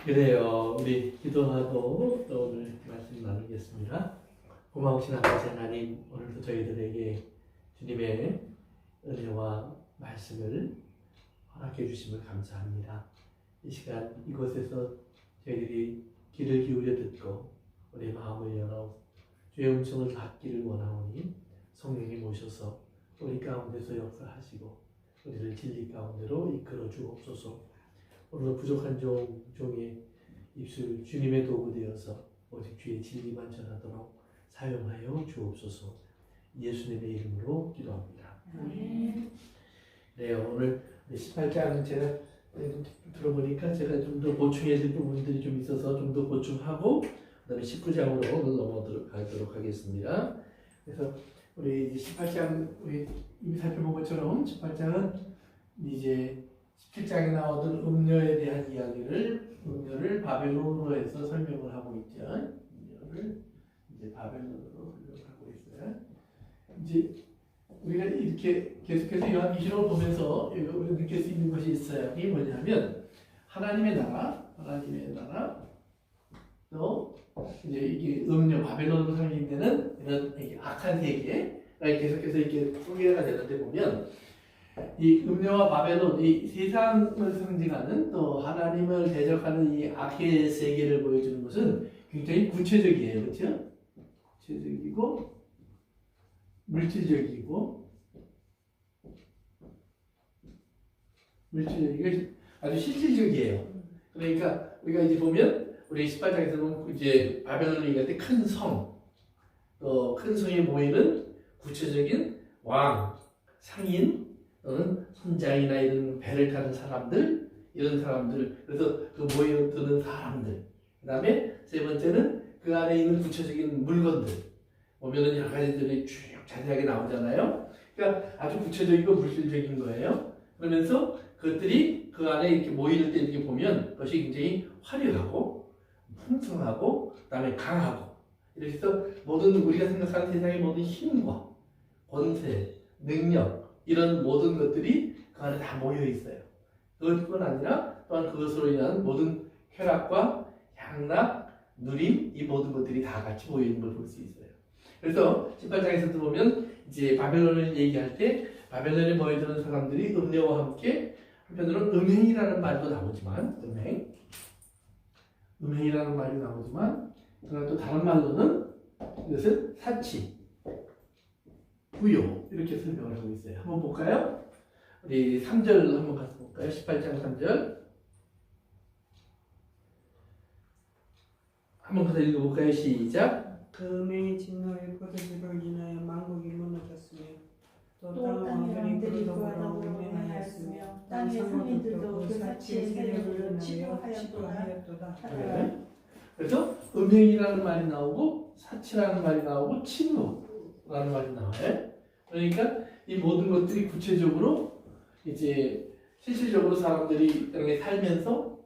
그래요. 우리 기도하고 또 오늘 말씀 나누겠습니다. 고마우신 아버지 하나님, 오늘도 저희들에게 주님의 은혜와 말씀을 허락해 주심을 감사합니다. 이 시간 이곳에서 저희들이 귀를 기울여 듣고 우리 마음을 열어 주의 음성을 받기를 원하오니 성령이 모셔서 우리 가운데서 역사하시고 우리를 진리 가운데로 이끌어 주옵소서. 오늘 부족한 종의 입술 주님의 도구 되어서 오직 주의 진리만 전하도록 사용하여 주옵소서. 예수님의 이름으로 기도합니다. 네, 오늘 18장 제가 들어보니까 제가 좀 더 보충해야 될 부분들이 좀 있어서 좀 더 보충하고 그다음에 19장으로 오늘 넘어가도록 하겠습니다. 그래서 우리 18장 우리 이미 살펴본 것처럼 18장은 이제 17장에 나오던 음료에 대한 이야기를 음료를 바벨론으로 해서 설명을 하고 있죠. 음료를 이제 바벨론으로 설명하고 있어요. 이제 우리가 이렇게 계속해서 요한계시록을 보면서 우리가 느낄 수 있는 것이 있어요. 이게 뭐냐면 하나님의 나라 또 이제 이게 음료 바벨론으로 상징되는 이런 악한 세계가 계속해서 이렇게 소개가 되는데 보면 이 음료와 바벨론, 이 세상을 상징하는 또 하나님을 대적하는 이 악의 세계를 보여주는 것은 굉장히 구체적이에요. 그렇죠? 구체적이고 물질적이고 아주 실질적이에요. 그러니까 우리가 이제 보면 우리 18장에서는 이제 바벨론을 얘기할 때 큰 성, 또 큰 성에 모이는 구체적인 왕, 상인 또는 선장이나 이런 배를 타는 사람들, 이런 사람들, 그래서 그 모여드는 사람들. 그 다음에 세 번째는 그 안에 있는 구체적인 물건들. 보면은 여러 가지들이 쭉 자세하게 나오잖아요. 그러니까 아주 구체적이고 물질적인 거예요. 그러면서 그것들이 그 안에 이렇게 모일 때 이렇게 보면 그것이 굉장히 화려하고 풍성하고 그다음에 강하고 이렇게 해서 모든 우리가 생각하는 세상의 모든 힘과 권세, 능력 이런 모든 것들이 그 안에 다 모여 있어요. 그것뿐 아니라 또한 그것으로 인한 모든 쾌락과 향락, 누림 이 모든 것들이 다 같이 모여 있는 걸 볼 수 있어요. 그래서 18장에서도 보면 이제 바벨론을 얘기할 때 바벨론에 모여드는 사람들이 음료와 함께 한편으로는 음행이라는 말도 나오지만 음행이라는 말이 나오지만 그러나 또 다른 말로는 이것은 사치, 부요 이렇게 설명을 하고 있어요. 한번 볼까요? 우리 3절 한번 가서 볼까요? 18장 3절 한번 가서 읽어볼까요? 시작. 그 음행의 진노의 거두기로 인하여 만국이 무너졌으며 또 또 땅의 땅의 왕들이 왕들이 그하다고 음행하였으며 땅의 상인들도 그 사치의 세력을 치부하였도다. 치부하였도다. 네. 그래서 음행이라는 말이 나오고 사치라는 말이 나오고 친노라는 말이 나와요. 그러니까 이 모든 것들이 구체적으로 이제 실질적으로 사람들이 땅에 살면서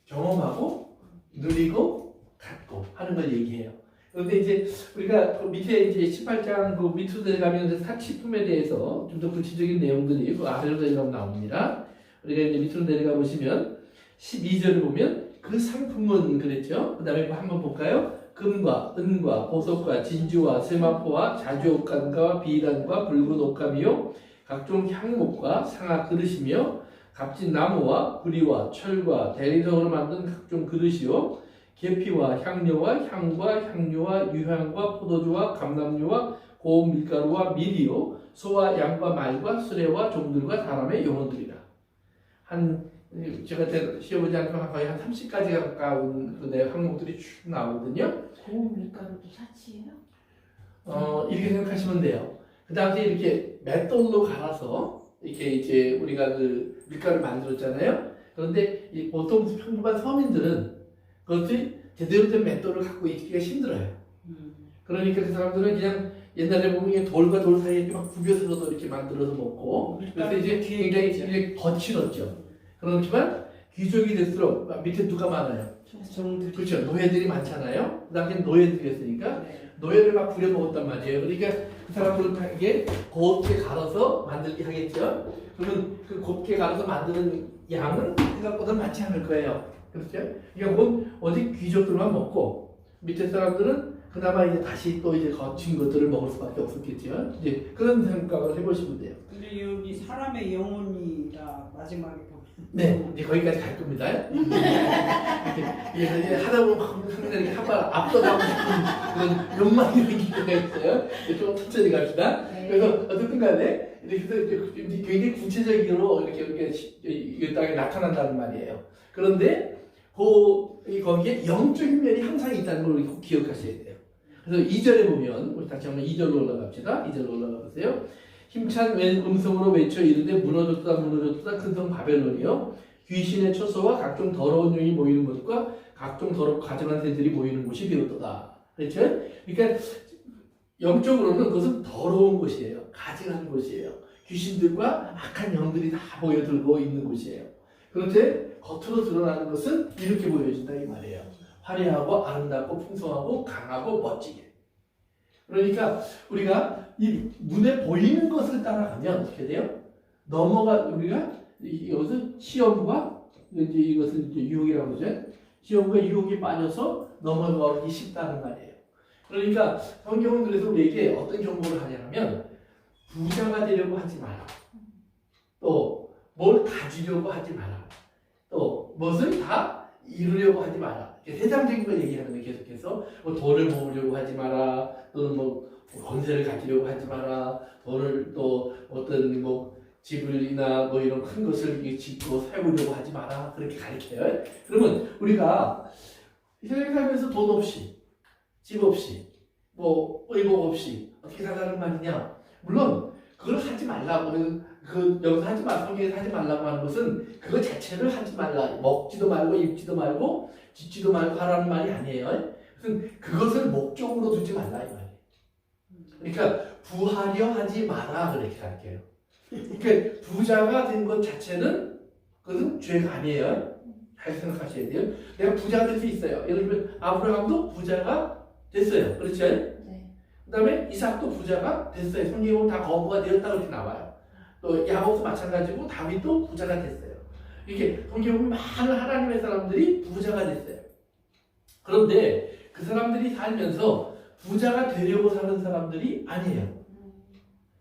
경험하고 누리고 갖고 하는 걸 얘기해요. 그런데 이제 우리가 그 밑에 이제 18장 그 밑으로 내려가면 사치품에 대해서 좀 더 구체적인 내용들이 그 아래로 내려가면 나옵니다. 우리가 이제 밑으로 내려가 보시면 12절을 보면 그 상품은 그랬죠. 그 다음에 한번 볼까요? 금과 은과 보석과 진주와 세마포와 자주옥간과 비단과 붉은 옷감이요 각종 향목과 상아 그릇이며 값진 나무와 구리와 철과 대리석으로 만든 각종 그릇이요 계피와 향료와 향과 향료와 유향과 포도주와 감람류와 고운 밀가루와 밀이요 소와 양과 말과 수레와 종들과 사람의 영혼들이라. 제가 시험보지 않고 거의 한 30가지 가까운 그 항목들이 쭉 나오거든요. 고운 밀가루도 사치예요? 이렇게 생각하시면 돼요. 그 당시에 이렇게 맷돌로 갈아서 이렇게 이제 우리가 그 밀가루를 만들었잖아요. 그런데 이 보통 평범한 서민들은 그것이 제대로 된 맷돌을 갖고 있기가 힘들어요. 그러니까 그 사람들은 그냥 옛날에 보면 돌과 돌 사이에 이렇게 막 구겨서도 이렇게 만들어서 먹고 그래서 이제 굉장히 거칠었죠. 그렇지만 귀족이 될수록 밑에 누가 많아요? 그렇죠. 노예들이 많잖아요. 그 당시에 노예들이었으니까 노예를 막 부려 먹었단 말이에요. 그러니까 그 사람들은 이게 곱게 갈아서 만들게 하겠죠. 그러면 그 곱게 갈아서 만드는 양은 생각보다 많지 않을 거예요. 그렇죠? 이건 오직 귀족들만 먹고 밑에 사람들은 그나마 이제 다시 또 이제 거친 것들을 먹을 수밖에 없었겠죠. 이제 그런 생각을 해보시면 돼요. 근데 여기 사람의 영혼이 다 마지막에 보면 네, 이제 거기까지 갈 겁니다. 이게 하다 보면 항상 이렇게 한발 앞서가고 싶은 그런 욕망이 생기게 있어요. 좀 천천히 갑시다. 네. 그래서 어쨌든 간에 이렇게 굉장히 구체적으로 이렇게 이 땅에 나타난다는 말이에요. 그런데 거기에 영적인 면이 항상 있다는 걸 꼭 기억하셔야 돼요. 그래서 2절에 보면 우리 다시 한번 2절로 올라갑시다. 2절로 올라가 보세요. 힘찬 음성으로 외쳐 이르되 무너졌다 무너졌다 큰 성 바벨론이요 귀신의 처소와 각종 더러운 영이 모이는 곳과 각종 더럽고 가증한 새들이 모이는 곳이 되었도다. 그렇죠? 그러니까 영적으로는 그것은 더러운 곳이에요. 가증한 곳이에요. 귀신들과 악한 영들이 다 모여들고 있는 곳이에요. 그런데 겉으로 드러나는 것은 이렇게 보여진다 이 말이에요. 화려하고 아름답고 풍성하고 강하고 멋지게. 그러니까 우리가 이 눈에 보이는 것을 따라가면 어떻게 돼요? 우리가 이것은 시험과 이것을 이제 유혹이라고 그러죠. 시험과 유혹에 빠져서 넘어가기 쉽다는 말이에요. 그러니까 성경은 그래서 우리에게 어떤 경고를 하냐면 부자가 되려고 하지 마라. 또 뭘 가지려고 하지 마라. 또 무엇을 다 이루려고 하지 마라. 세상적인 걸 얘기하는 거예요. 계속해서 뭐 돈을 모으려고 하지 마라. 또는 뭐 권세를 가지려고 하지 마라. 돈을 또 어떤 뭐 집을이나 뭐 이런 큰 것을 짓고 세우려고 하지 마라. 그렇게 가르쳐요. 그러면 우리가 세상 살면서 돈 없이, 집 없이, 뭐 의복 없이 어떻게 살라는 말이냐? 물론 그걸 하지 말라고 여기서 하지 말 성경에서 하지 말라고 하는 것은 그거 자체를 하지 말라. 먹지도 말고 입지도 말고 짓지도 말고 하라는 말이 아니에요. 그것을 목적으로 두지 말라 이 말이에요. 그러니까 부하려 하지 마라 그렇게 가르쳐요. 그러니까 부자가 된 것 자체는 그것은 죄가 아니에요. 잘 생각하셔야 돼요. 내가 부자가 될 수 있어요. 예를 들면 아브라함도 부자가 됐어요. 그렇죠? 네. 그 다음에 이삭도 부자가 됐어요. 성경은 다 거부가 되었다고 이렇게 나와요. 또 야곱도 마찬가지고 다윗도 부자가 됐어요. 이렇게 성경은 많은 하나님의 사람들이 부자가 됐어요. 그런데 그 사람들이 살면서 부자가 되려고 사는 사람들이 아니에요.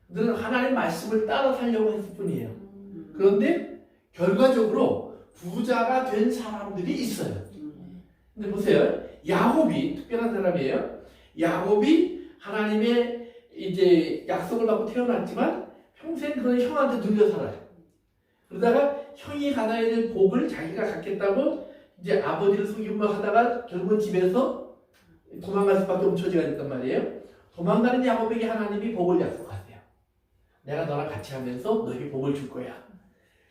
그들은 하나님 말씀을 따라 살려고 했을 뿐이에요. 그런데 결과적으로 부자가 된 사람들이 있어요. 근데 보세요. 야곱이 특별한 사람이에요. 야곱이 하나님의 이제 약속을 받고 태어났지만 평생 그는 형한테 눌려 살아요. 그러다가 형이 가나야 될 복을 자기가 갖겠다고 이제 아버지를 속이고 하다가 결국은 집에서 도망갈 수밖에 없는 처지가 됐단 말이에요. 도망가는 야곱에게 하나님이 복을 약속하세요. 내가 너랑 같이 하면서 너에게 복을 줄 거야.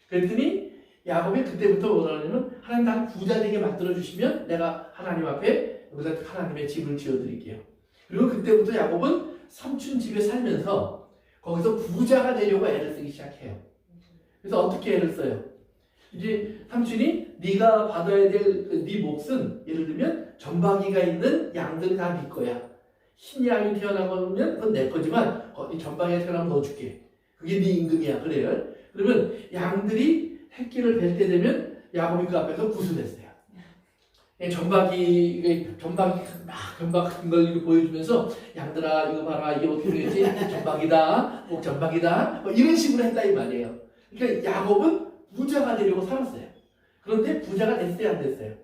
그랬더니 야곱이 그때부터 뭐라냐면 하나님 나를 부자 되게 만들어 주시면 내가 하나님 앞에 여기다 하나님의 집을 지어드릴게요. 그리고 그때부터 야곱은 삼촌 집에 살면서 거기서 부자가 되려고 애를 쓰기 시작해요. 그래서 어떻게 애를 써요? 이제 삼촌이 네가 받아야 될 네 몫은 예를 들면 점박이가 있는 양들 다 네 거야. 흰 양이 태어나면 그건 내 거지만 이 점박이가 태어나면 너 줄게. 그게 네 임금이야. 그래요. 그러면 양들이 새끼를 뵐 때 되면 야곱이 그 앞에서 구슬했어요. 점박이 막 점박 같은 걸 이렇게 보여주면서 양들아 이거 봐라 이게 어떻게 되지? 점박이다, 꼭 점박이다 뭐 이런 식으로 했다 이 말이에요. 그러니까 야곱은 부자가 되려고 살았어요. 그런데 부자가 됐어요, 안 됐어요?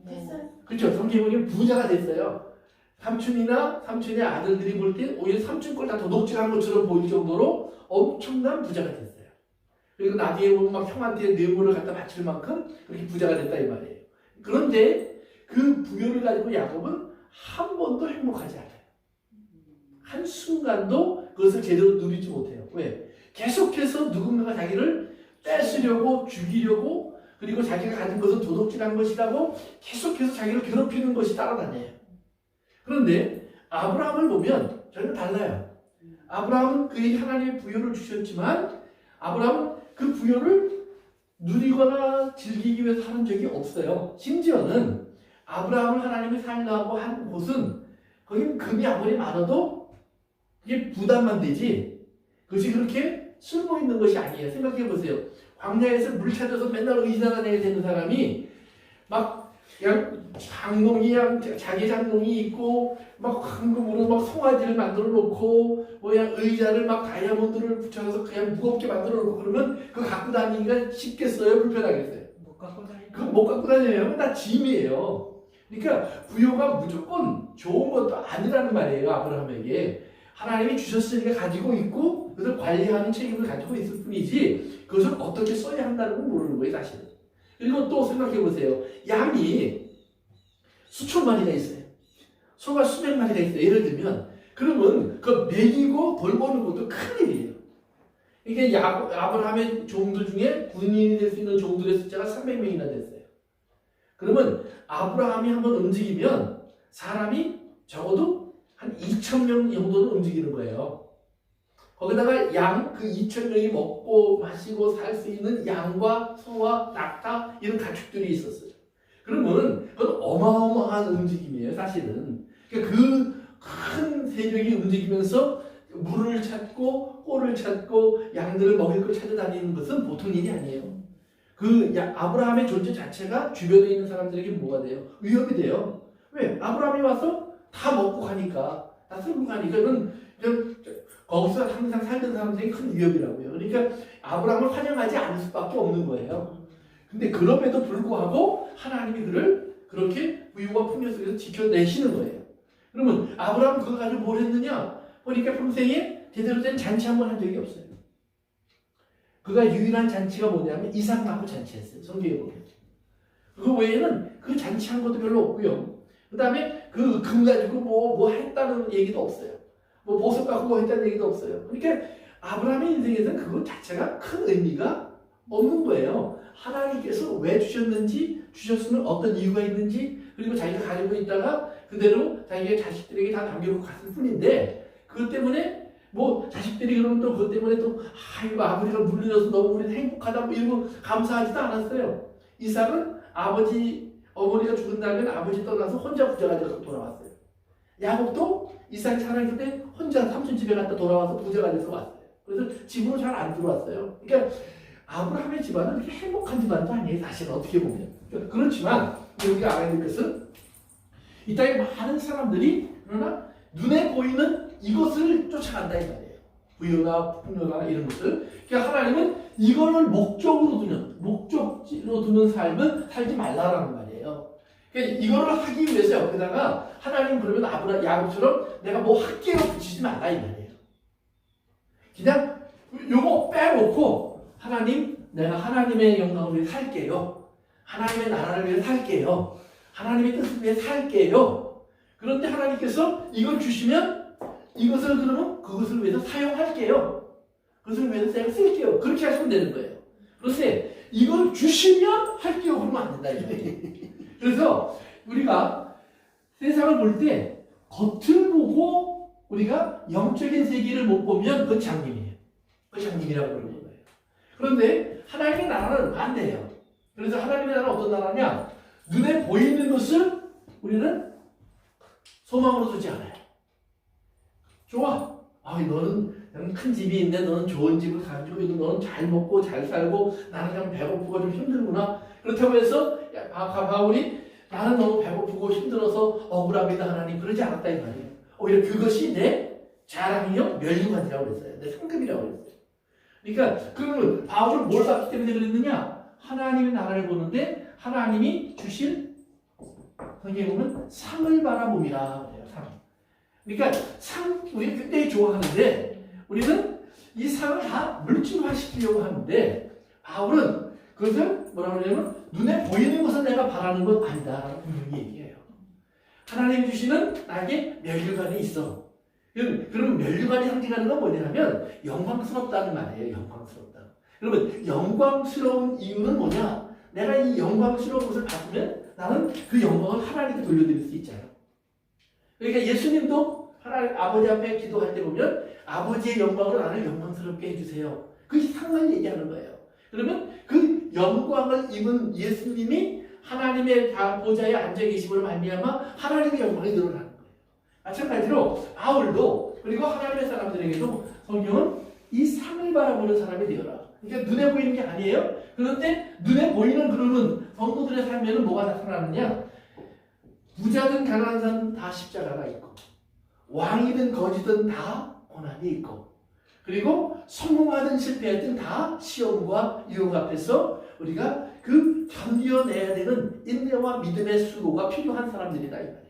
됐어요. 그렇죠. 성경에 부자가 됐어요. 삼촌의 아들들이 볼 때 오히려 삼촌 걸 다 도둑질한 것처럼 보일 정도로 엄청난 부자가 됐어요. 그리고 나중에 보면 막 형한테 뇌물을 갖다 바칠 만큼 그렇게 부자가 됐다 이 말이에요. 그런데 그 부여를 가지고 야곱은 한 번도 행복하지 않아요. 한 순간도 그것을 제대로 누리지 못해요. 왜? 계속해서 누군가가 자기를 뺏으려고 죽이려고 그리고 자기가 가진 것은 도둑질한 것이라고 계속해서 자기를 괴롭히는 것이 따라다녀요. 그런데 아브라함을 보면 전혀 달라요. 아브라함은 그에게 하나님의 부여를 주셨지만 아브라함은 그 부여를 누리거나 즐기기 위해서 하는 적이 없어요. 심지어는 아브라함을 하나님이 살라고 한 곳은 거기는 금이 아무리 많아도 그게 부담만 되지 그것이 그렇게 쓸모있는 것이 아니에요. 생각해 보세요. 광야에서 물 찾아서 맨날 의지다가 내야 되는 사람이 막 그냥 장롱이 그냥 자기 장롱이 있고 막 황금으로 막 송아지를 만들어 놓고 뭐야 의자를 막 다이아몬드를 붙여서 그냥 무겁게 만들어 놓고 그러면 그거 갖고 다니기가 쉽겠어요? 불편하겠어요? 못 갖고 다니고. 그거 못 갖고 다녀요. 다 짐이에요. 그러니까 부요가 무조건 좋은 것도 아니라는 말이에요. 아브라함에게. 하나님이 주셨으니까 가지고 있고 그것을 관리하는 책임을 가지고 있을 뿐이지 그것을 어떻게 써야 한다는 건 모르는 거예요. 사실은. 그리고 또 생각해 보세요. 양이 수천 마리가 있어요. 소가 수백 마리가 있어요. 예를 들면 그러면 그 먹이고 돌보는 것도 큰일이에요. 이게 아브라함의 종들 중에 군인이 될 수 있는 종들의 숫자가 300명이나 됐어요. 그러면 아브라함이 한번 움직이면 사람이 적어도 한 2,000명 정도는 움직이는 거예요. 거기다가 양, 그 2,000명이 먹고 마시고 살 수 있는 양과 소와 낙타 이런 가축들이 있었어요. 그러면 그건 어마어마한 움직임이에요, 사실은. 그러니까 그 큰 세력이 움직이면서 물을 찾고 꼴을 찾고 양들을 먹일 걸 찾아다니는 것은 보통 일이 아니에요. 아브라함의 존재 자체가 주변에 있는 사람들에게 뭐가 돼요? 위협이 돼요. 왜? 아브라함이 와서 다 먹고 가니까, 다 쓸고 가니까, 이건 거기서 항상 살던 사람들에게 큰 위협이라고요. 그러니까 아브라함을 환영하지 않을 수밖에 없는 거예요. 근데 그럼에도 불구하고 하나님이 그를 그렇게 부유와 풍요 속에서 지켜내시는 거예요. 그러면 아브라함은 그거 가지고 뭘 했느냐? 보니까 평생에 제대로 된 잔치 한 번 한 적이 없어요. 그가 유일한 잔치가 뭐냐면 이삭 낳고 잔치했어요. 성경에 보면. 그 외에는 그 잔치한 것도 별로 없고요. 그 다음에 그 금 가지고 뭐 했다는 얘기도 없어요. 뭐 보석 갖고 뭐 했다는 얘기도 없어요. 그러니까 아브라함의 인생에서는 그것 자체가 큰 의미가 없는 거예요. 하나님께서 왜 주셨으면 어떤 이유가 있는지, 그리고 자기가 가지고 있다가 그대로 자기의 자식들에게 다 남겨놓고 갔을 뿐인데, 그것 때문에 뭐 자식들이 그러면 또 그것 때문에 또 아이고 아버지가 물려줘서 너무 우리는 행복하다 뭐 이러고 감사하지도 않았어요. 이삭은 어머니가 죽은 다음에 아버지 떠나서 혼자 부자가 돼서 돌아왔어요. 야곱도 이삭이 살아있을 때 혼자 삼촌 집에 갔다 돌아와서 부자가 돼서 왔어요. 그래서 집으로 잘 안 들어왔어요. 그러니까 아브라함의 집안은 그렇게 행복한 집안도 아니에요. 사실 어떻게 보면. 그렇지만 우리가 알아야 될 것은 이 땅에 많은 사람들이 그러나 눈에 보이는 이것을 쫓아간다 이 말이에요. 부유나 풍요나 이런 것을. 그러니까 하나님은 이거를 목적지로 두는 삶은 살지 말라라는 말이에요. 그러니까 이거를 하기 위해서 옆에다가 하나님 그러면 야곱처럼 내가 뭐 할게요 붙이지 말라 이 말이에요. 그냥 요거 빼놓고 하나님 내가 하나님의 영광을 위해 살게요. 하나님의 나라를 위해 살게요. 하나님의 뜻을 위해 살게요. 그런데 하나님께서 이걸 주시면 이것을 그러면 그것을 위해서 사용할게요. 그것을 위해서 제가 쓸게요. 그렇게 하시면 되는 거예요. 그런데 이걸 주시면 할게요. 그러면 안 된다. 그래서 우리가 세상을 볼 때 겉을 보고 우리가 영적인 세계를 못 보면 그건 장님이에요. 그건 장님이라고 그러는 거예요. 그런데 하나님의 나라는 반대예요. 그래서 하나님의 나라는 어떤 나라냐? 눈에 보이는 것을 우리는 소망으로 두지 않아요. 좋아. 너는 큰 집이 있는데 너는 좋은 집을 가지고 있고 너는 잘 먹고 잘 살고 나는 그냥 배고프고 좀 힘들구나. 그렇다고 해서 바울이 나는 너무 배고프고 힘들어서 억울합니다 하나님 그러지 않았다 이 말이에요. 오히려 그것이 내 자랑이요 멸류관이라고 그랬어요. 내 상급이라고 그랬어요. 그러니까 그러면 바울은 뭘 봤기 때문에 그랬느냐? 하나님의 나라를 보는데 하나님이 주신 거기에 보면 상을 바라봅니다. 상. 그러니까 상 우리 굉장히 좋아하는데 우리는 이 상을 다 물질화시키려고 하는데 바울은 그것을 뭐라고 하냐면 눈에 보이는 것을 내가 바라는 건 아니다라고 분명히 얘기해요. 하나님이 주시는 나에게 멸류관이 있어. 그럼 멸류관이 상징하는 건 뭐냐면 영광스럽다는 말이에요. 영광스럽다. 그러면 영광스러운 이유는 뭐냐? 내가 이 영광스러운 것을 받으면 나는 그 영광을 하나님께 돌려드릴 수 있잖아요. 그러니까 예수님도 하나님 아버지 앞에 기도할 때 보면 아버지의 영광으로 나를 영광스럽게 해주세요. 그 상을 얘기하는 거예요. 그러면 그 영광을 입은 예수님이 하나님의 보좌에 앉아 계심으로 말미암아 하나님의 영광이 드러나는 거예요. 마찬가지로 바울도 그리고 하나님의 사람들에게도 성경은 이 상을 바라보는 사람이 되어라. 그러니까 눈에 보이는 게 아니에요. 그런데 눈에 보이는 그러면 성도들의 삶에는 뭐가 나타나느냐? 부자든 가난한 사람은 다 십자가가 있고, 왕이든 거지든 다 고난이 있고, 그리고 성공하든 실패하든 다 시험과 유혹 앞에서 우리가 그 견뎌내야 되는 인내와 믿음의 수고가 필요한 사람들이다 이 말이에요.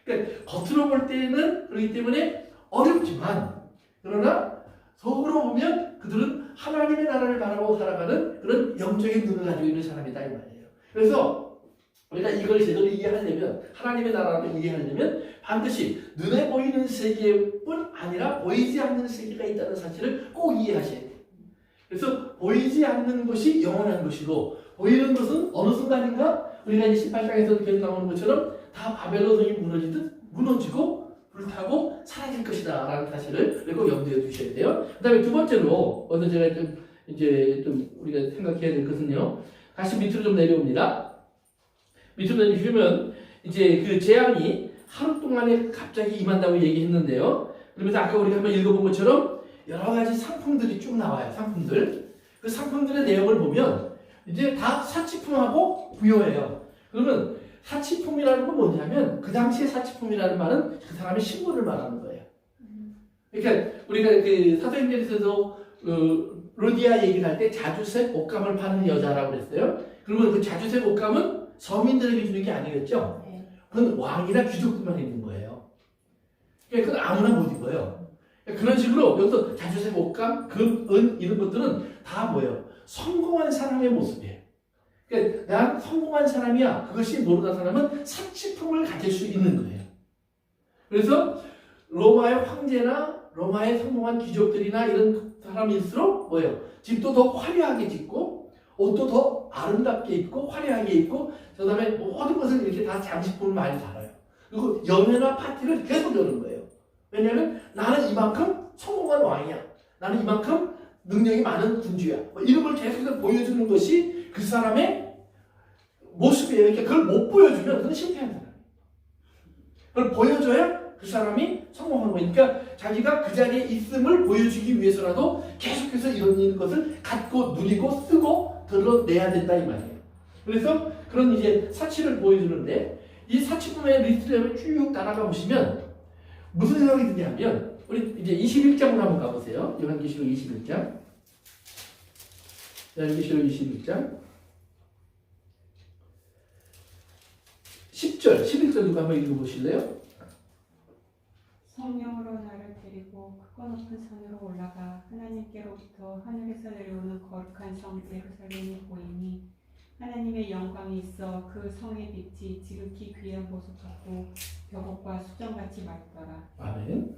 그러니까 겉으로 볼 때는 그렇기 때문에 어렵지만, 그러나 속으로 보면 그들은 하나님의 나라를 바라보고 살아가는 그런 영적인 눈을 가지고 있는 사람이다 이 말이에요. 그래서 우리가 이걸 제대로 이해하려면, 하나님의 나라를 이해하려면 반드시 눈에 보이는 세계뿐 아니라 보이지 않는 세계가 있다는 사실을 꼭 이해하셔야 돼요. 그래서 보이지 않는 것이 영원한 것이고, 보이는 것은 어느 순간인가 우리가 이제 18장에서 계속 나오는 것처럼 다 바벨론 성이 무너지듯 무너지고 불타고 사라질 것이다 라는 사실을 꼭 염두에 두셔야 돼요. 그 다음에 두 번째로 오늘 제가 좀 우리가 생각해야 될 것은요, 다시 밑으로 좀 내려옵니다. 밑으로 내리시면 이제 그 재앙이 하루 동안에 갑자기 임한다고 얘기했는데요. 그러면서 아까 우리가 한번 읽어본 것처럼 여러 가지 상품들이 쭉 나와요. 상품들. 그 상품들의 내용을 보면 이제 다 사치품하고 부여해요. 그러면 사치품이라는 건 뭐냐면 그 당시의 사치품이라는 말은 그 사람의 신분을 말하는 거예요. 그러니까 우리가 그 사도행전에서도 로디아 얘기를 할 때 자주색 옷감을 파는 여자라고 그랬어요. 그러면 그 자주색 옷감은 서민들에게 주는 게 아니겠죠? 그건 왕이나 귀족들만 입는 거예요. 그러니까 그건 아무나 못 입어요. 그러니까 그런 식으로 여기서 자주색 옷감, 금, 은 이런 것들은 다 뭐예요? 성공한 사람의 모습이에요. 그러니까 난 성공한 사람이야. 그것이 모르는 사람은 사치품을 가질 수 있는 거예요. 그래서 로마의 황제나 로마의 성공한 귀족들이나 이런 사람일수록 뭐예요? 집도 더 화려하게 짓고 옷도 더 아름답게 입고 화려하게 입고 그 다음에 모든 것을 이렇게 다 장식품을 많이 달아요. 그리고 연회나 파티를 계속 여는 거예요. 왜냐하면 나는 이만큼 성공한 왕이야. 나는 이만큼 능력이 많은 군주야. 이런 걸 계속해서 보여주는 것이 그 사람의 모습이에요. 그러니까 그걸 못 보여주면 그건 실패한 사람이에요. 그걸 보여줘야 그 사람이 성공하는 거예요. 그러니까 자기가 그 자리에 있음을 보여주기 위해서라도 계속해서 이런 것을 갖고 누리고 쓰고 드러내야 된다 이 말이에요. 그래서 그런 이제 사치를 보여주는데 이 사치품의 리스트를 쭉 따라가 보시면 무슨 생각이 드냐면 우리 이제 21장으로 한번 가보세요. 요한계시록 21장. 요한계시록 21장 10절, 11절 누가 한번 읽어보실래요? 성령으로 나를 데리고 크고 높은 산으로 올라가 하나님께로부터 하늘에서 내려오는 거룩한 성 예루살렘이 보이니 하나님의 영광이 있어 그 성의 빛이 지극히 귀한 보석 같고 벽옥과 수정같이 맑더라. 아멘.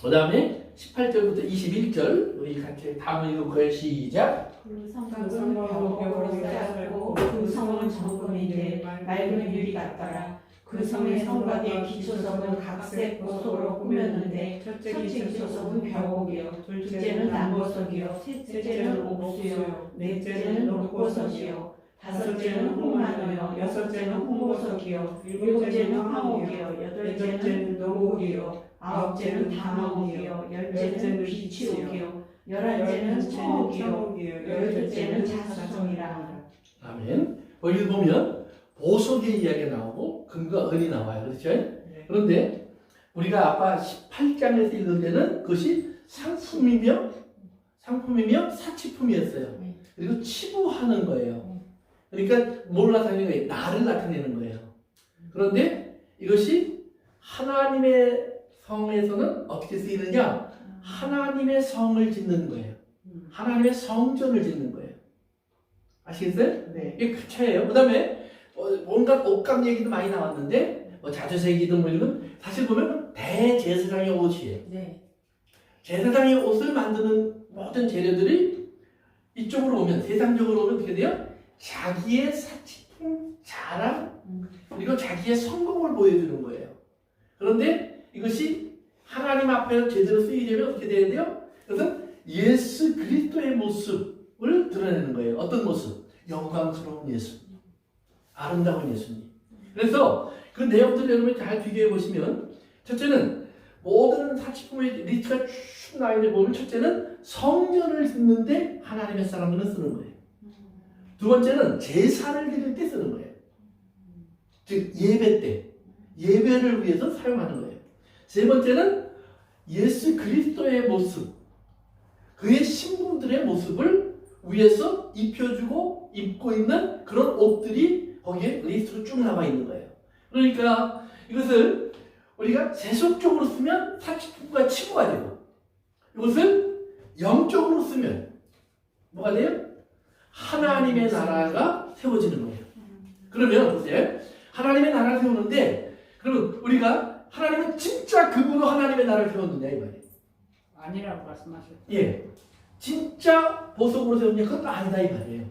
그 다음에 18절부터 21절 우리 같이 다 읽어볼까요? 시작. 그 성곽은 벽으로 쌓였고 그 성은 정금인데 맑은 유리 같더라. 그 성의 성곽의 기초석은 각색 보석으로 꾸몄는데 첫째 기초석은 벽옥이요, 둘째는 남보석이요, 셋째는 옥수요, 넷째는 녹보석이요, 다섯째는 홍마노요, 여섯째는 홍보석이요, 일곱째는 황옥이요, 여덟째는 노옥이요, 아홉째는 담옥이요, 열째는 비치옥이요, 열한째는 청옥이요, 열둘째는 자수성이라. 아멘. 거기 보면 보석의 이야기가 나오고 금과 은이 나와요. 그렇죠? 네. 그런데 우리가 아까 18장에서 읽을 때는 그것이 상품이며 사치품이었어요. 그리고 치부하는 거예요. 그러니까 뭘 나타내는 거예요? 나를 나타내는 거예요. 그런데 이것이 하나님의 성에서는 어떻게 쓰이느냐? 하나님의 성을 짓는 거예요. 하나님의 성전을 짓는 거예요. 아시겠어요? 네. 이게 그 차이예요. 그 다음에 온갖 옷감 얘기도 많이 나왔는데 자주색이든 뭐 이런 사실 보면 대제사장의 옷이에요. 네. 제사장의 옷을 만드는 모든 재료들이 이쪽으로 오면 세상적으로 오면 어떻게 돼요? 자기의 사치품, 자랑 그리고 자기의 성공을 보여주는 거예요. 그런데 이것이 하나님 앞에서 제대로 쓰이려면 어떻게 돼야 돼요? 그것은 예수 그리스도의 모습을 드러내는 거예요. 어떤 모습? 영광스러운 예수. 아름다운 예수님. 그래서 그 내용들 여러분이 잘 비교해 보시면 첫째는 모든 사치품의 리스트가 쭉 나와 있는데 보면 첫째는 성전을 짓는데 하나님의 사람들은 쓰는 거예요. 두 번째는 제사를 드릴 때 쓰는 거예요. 즉 예배 때 예배를 위해서 사용하는 거예요. 세 번째는 예수 그리스도의 모습, 그의 신부들의 모습을 위해서 입혀주고 입고 있는 그런 옷들이 거기에 리스트로 쭉 나와 있는 거예요. 그러니까 이것을 우리가 세속적으로 쓰면 사치품과 치부가 되고, 이것을 영적으로 쓰면 뭐가 돼요? 하나님의 나라가 세워지는 거예요. 그러면 보세요. 하나님의 나라를 세우는데, 그러면 우리가 하나님은 진짜 그분으로 하나님의 나라를 세웠느냐 이 말이에요. 아니라고 말씀하셨죠. 예, 진짜 보석으로 세웠냐? 그것도 아니다 이 말이에요.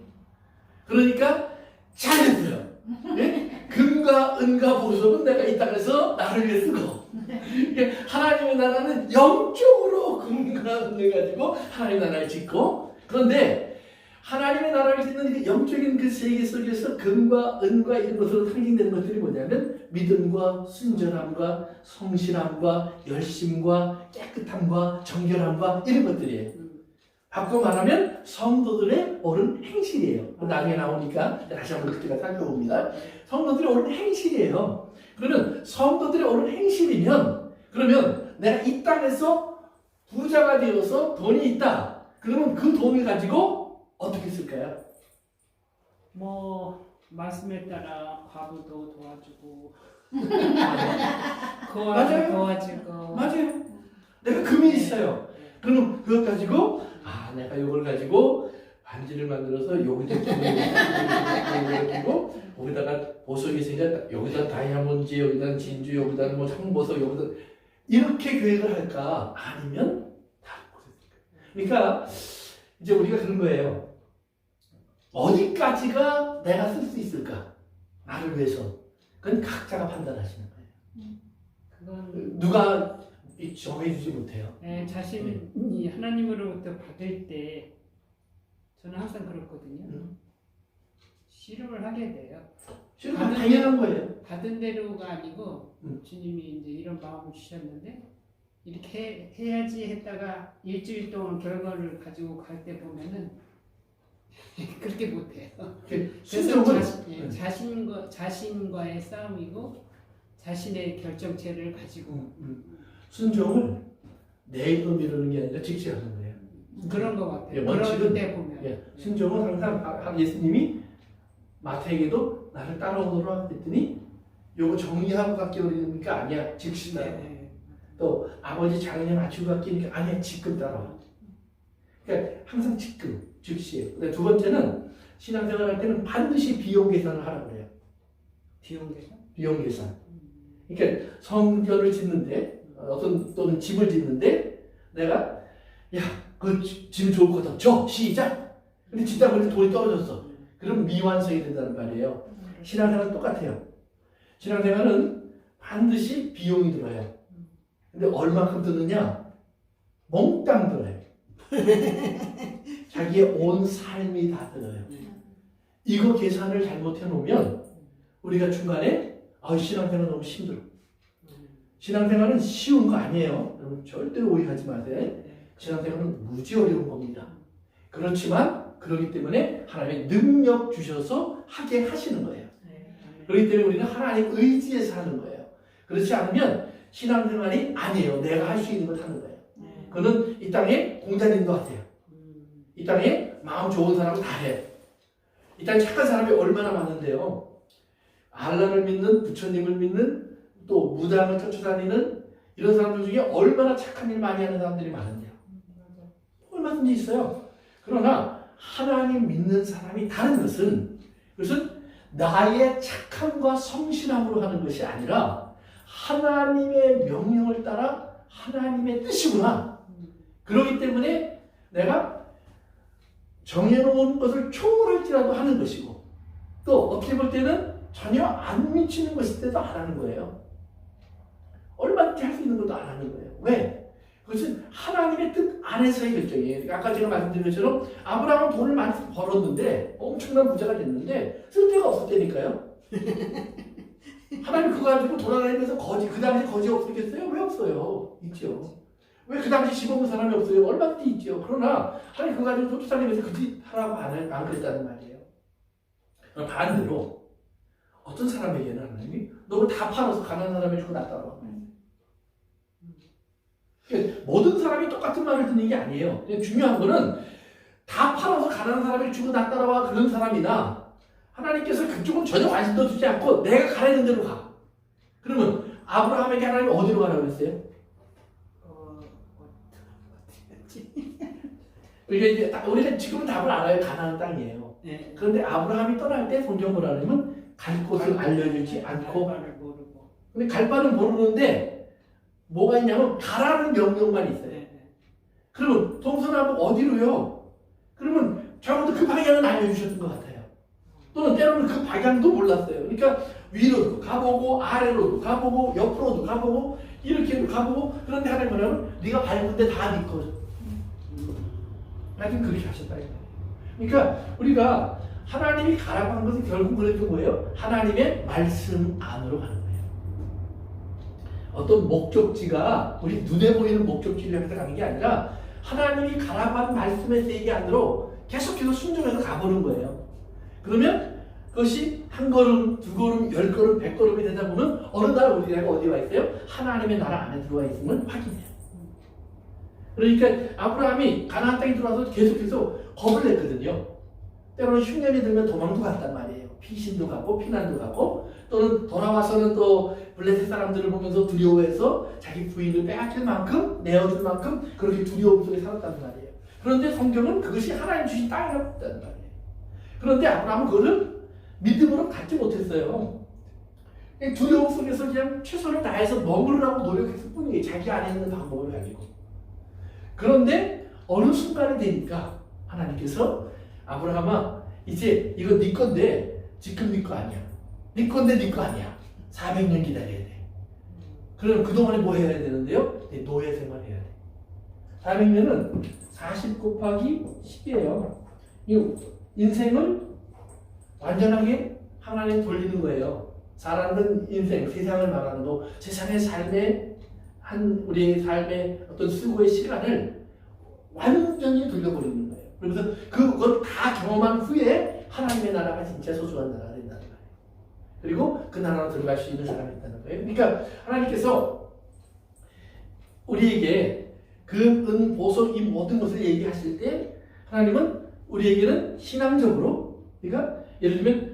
그러니까 잘했어요. 예? 금과 은과 보석은 내가 이 땅에서 나를 위해 쓰고, 하나님의 나라는 영적으로 금과 은을 가지고 하나님의 나라를 짓고, 그런데 하나님의 나라를 짓는 그 영적인 그 세계 속에서 금과 은과 이런 것으로 상징되는 것들이 뭐냐면 믿음과 순전함과 성실함과 열심과 깨끗함과 정결함과 이런 것들이에요. 바꿔 말하면 성도들의 옳은 행실이에요. 나중에 나오니까 다시 한번 그때가 살펴봅니다. 성도들의 옳은 행실이에요. 그러면 성도들의 옳은 행실이면, 그러면 내가 이 땅에서 부자가 되어서 돈이 있다. 그러면 그 돈을 가지고 어떻게 쓸까요? 뭐 말씀에 따라 과부도 도와주고 맞아요. 도와주고 맞아요. 내가 금이 있어요. 그럼 그것 가지고 내가 이걸 가지고 반지를 만들어서 여기다 끼고 거기다가 보석이 있으니까 여기다 다이아몬드, 여기다 진주, 여기다 뭐 청보석, 여기다 이렇게 계획을 할까? 아니면 다른 곳에 쓸까? 그러니까 이제 우리가 그런 거예요. 어디까지가 내가 쓸 수 있을까? 나를 위해서. 그건 각자가 판단하시는 거예요. 그건 누가 정해주지 못해요. 네, 자신이 하나님으로부터 받을 때 저는 항상 그렇거든요. 씨름을 하게 돼요. 실은 당연한 거예요. 받은 대로가 아니고 주님이 이제 이런 마음을 주셨는데 이렇게 해야지 했다가 일주일 동안 결과를 가지고 갈 때 보면은 그렇게 못해요. 그래서 자신과의 싸움이고 자신의 결정체를 가지고 순종을 내일로 미루는 게 아니라 직시하는 거예요. 그런 것 같아요. 예, 그럴 때 보면 순종은 항상 예수님이 마태에게도 나를 따라오도록 했더니 요거 정리하고 갖기 어려우니까 아니야 즉시 따라와. 또 아버지 장례 맞추고 갖기니까 아니야 지금 따라와. 그러니까 항상 지금 즉시예요. 근데 두 번째는 신앙생활 할 때는 반드시 비용 계산을 하라고 그래요. 비용 계산? 비용 계산. 그러니까 성전을 짓는데 또는 집을 짓는데 내가 그 짐 좋을 거다 줘 시작. 근데 짓다 보니 돈이 떨어졌어. 그럼 미완성이 된다는 말이에요. 신앙생활은 똑같아요. 신앙생활은 반드시 비용이 들어요. 근데 얼마큼 드느냐? 몽땅 들어요. 자기의 온 삶이 다 들어요. 이거 계산을 잘못해 놓으면 우리가 중간에 신앙생활은 너무 힘들어. 신앙생활은 쉬운 거 아니에요. 여러분 절대로 오해하지 마세요. 신앙생활은 무지 어려운 겁니다. 그렇지만 그렇기 때문에 하나님의 능력 주셔서 하게 하시는 거예요. 그렇기 때문에 우리는 하나님 의지에서 하는 거예요. 그렇지 않으면 신앙생활이 아니에요. 내가 할 수 있는 걸 하는 거예요. 그거는 이 땅에 공자님도 하세요. 이 땅에 마음 좋은 사람은 다 해. 이 땅에 착한 사람이 얼마나 많은데요. 알라를 믿는, 부처님을 믿는, 또 무당을 쫓아다니는 이런 사람들 중에 얼마나 착한 일 많이 하는 사람들이 많은데요. 얼마든지 있어요. 그러나 하나님 믿는 사람이 다른 것은 그것은 나의 착함과 성실함으로 하는 것이 아니라 하나님의 명령을 따라 하나님의 뜻이구나. 그렇기 때문에 내가 정해놓은 것을 초월할지라도 하는 것이고 또 어떻게 볼 때는 전혀 안 미치는 것일 때도 안 하는 거예요. 얼마든지 할 수 있는 것도 안 하는 거예요. 왜? 그것은 하나님의 뜻 안에서의 결정이에요. 아까 제가 말씀드린 것처럼 아브라함은 돈을 많이 벌었는데 엄청난 부자가 됐는데 쓸 데가 없었다니까요. 하나님 그거 가지고 돌아다니면서 거지, 그 당시 거지 없었겠어요? 왜 없어요? 있죠. 왜 그 당시 집 없는 사람이 없어요? 얼마든지 있죠. 그러나 하나님 그거 가지고 쫓아다니면서 그 짓 하라고 안 그랬다는 말이에요. 반대로 어떤 사람에게는 하나님이 너무 다 팔아서 가난한 사람이 주고 낫다라고 합니다. 그러니까 모든 사람이 똑같은 말을 듣는 게 아니에요. 중요한 거는 다 팔아서 가난한 사람이 주고 낫다라고 그런 사람이나 하나님께서 그쪽은 전혀 관심도 주지 않고 내가 가라는 대로 가. 그러면 아브라함에게 하나님이 어디로 가라고 했어요? 우리가 지금은 답을 알아요. 가나안 땅이에요. 네. 그런데 아브라함이 떠날 때 성경 뭐라 그러면 갈 곳을 알려주지 않고 바를 모르고. 근데 갈 바는 모르는데 뭐가 있냐면 가라는 명령만 있어요. 네. 그러면 동서남북 어디로요? 그러면 적어도 그 방향은 알려주셨던 것 같아요. 또는 때로는 그 방향도 몰랐어요. 그러니까 위로도 가보고 아래로도 가보고 옆으로도 가보고 이렇게도 가보고 그런데 하나님 뭐냐면 네가 밟은데 다 네 거죠. 하여튼 그렇게 하셨다. 그러니까 우리가 하나님이 가라고 한 것은 결국 그래도 뭐예요? 하나님의 말씀 안으로 가는 거예요. 어떤 목적지가 우리 눈에 보이는 목적지를 향해서 가는 게 아니라 하나님이 가라고 한 말씀의 세계 안으로 계속해서 순종해서 가보는 거예요. 그러면 그것이 한 걸음, 두 걸음, 10걸음, 100걸음이 되다 보면 어느 날 우리가 어디 와 있어요? 하나님의 나라 안에 들어와 있음을 확인해요. 그러니까 아브라함이 가나안 땅에 들어와서 계속해서 겁을 냈거든요. 때로는 흉년이 들면 도망도 갔단 말이에요. 피신도 가고 피난도 가고 또는 돌아와서는 또 블레셋 사람들을 보면서 두려워해서 자기 부인을 빼앗길 만큼 내어줄 만큼 그렇게 두려움 속에 살았단 말이에요. 그런데 성경은 그것이 하나님 주신 땅이라고 했단 말이에요. 그런데 아브라함은 그것을 믿음으로 갖지 못했어요. 두려움 속에서 그냥 최선을 다해서 머무르라고 노력했을 뿐이에요. 자기 안에 있는 방법을 가지고. 그런데 어느 순간이 되니까 하나님께서 아브라함아 이제 이거 네 건데 지금 네 거 아니야. 네 건데 네 거 아니야. 400년 기다려야 돼. 그럼 그동안에 뭐 해야 되는데요? 노예 생활해야 돼. 400년은 40 곱하기 10이에요. 인생을 완전하게 하나님 돌리는 거예요. 살아가는 인생, 세상을 말하는 거, 세상의 삶의 우리의 삶의 어떤 수고의 시간을 완전히 돌려버리는 거예요. 그래서 그걸 다 경험한 후에 하나님의 나라가 진짜 소중한 나라가 된다는 거예요. 그리고 그 나라로 들어갈 수 있는 사람이 있다는 거예요. 그러니까 하나님께서 우리에게 금, 은, 보석 이 모든 것을 얘기하실 때 하나님은 우리에게는 신앙적으로 그러니까 예를 들면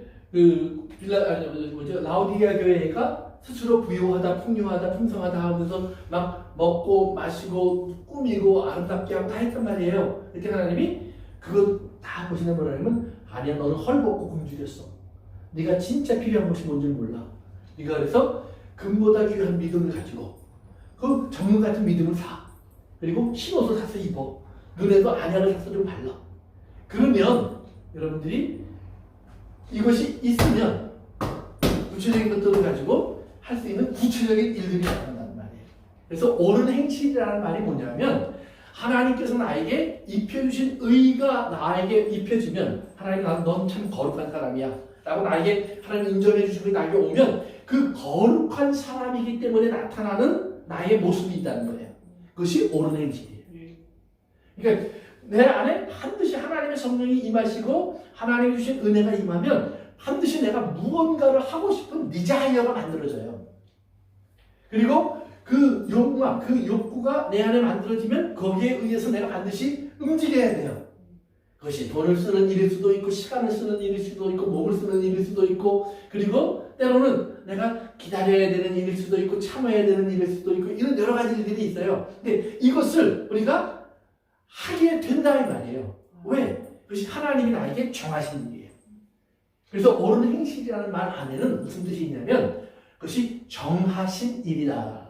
라오디게아 교회가 스스로 부유하다, 풍요하다, 풍성하다 하면서 막 먹고 마시고 꾸미고 아름답게 하고 다 했단 말이에요. 그때 하나님이 그거 다 보시는 분 하나님은 아니야, 너는 헐벗고 굶주렸어. 네가 진짜 필요한 것이 뭔지 몰라. 네가 그래서 금보다 귀한 믿음을 가지고 그 정금 같은 믿음을 사. 그리고 흰옷을 사서 입어. 눈에도 안약을 사서 좀 발라. 그러면 여러분들이 이것이 있으면 구체적인 것들을 가지고 할 수 있는 구체적인 일들이 나타난단 말이에요. 그래서 옳은 행실이라는 말이 뭐냐면 하나님께서 나에게 입혀주신 의가 나에게 입혀지면 하나님 넌 참 거룩한 사람이야 라고 나에게 하나님 인정해 주시고 나에게 오면 그 거룩한 사람이기 때문에 나타나는 나의 모습이 있다는 거예요. 그것이 옳은 행실이에요. 그러니까 내 안에 반드시 하나님의 성령이 임하시고 하나님이 주신 은혜가 임하면 반드시 내가 무언가를 하고 싶은 디자이어가 만들어져요. 그리고 그 욕망, 그 욕구가 내 안에 만들어지면 거기에 의해서 내가 반드시 움직여야 돼요. 그것이 돈을 쓰는 일일 수도 있고 시간을 쓰는 일일 수도 있고 몸을 쓰는 일일 수도 있고 그리고 때로는 내가 기다려야 되는 일일 수도 있고 참아야 되는 일일 수도 있고 이런 여러 가지 일들이 있어요. 근데 이것을 우리가 하게 된다 이 말이에요. 왜? 그것이 하나님이 나에게 정하신 일이에요. 그래서 옳은 행실이라는 말 안에는 무슨 뜻이 있냐면 그것이 정하신 일이다.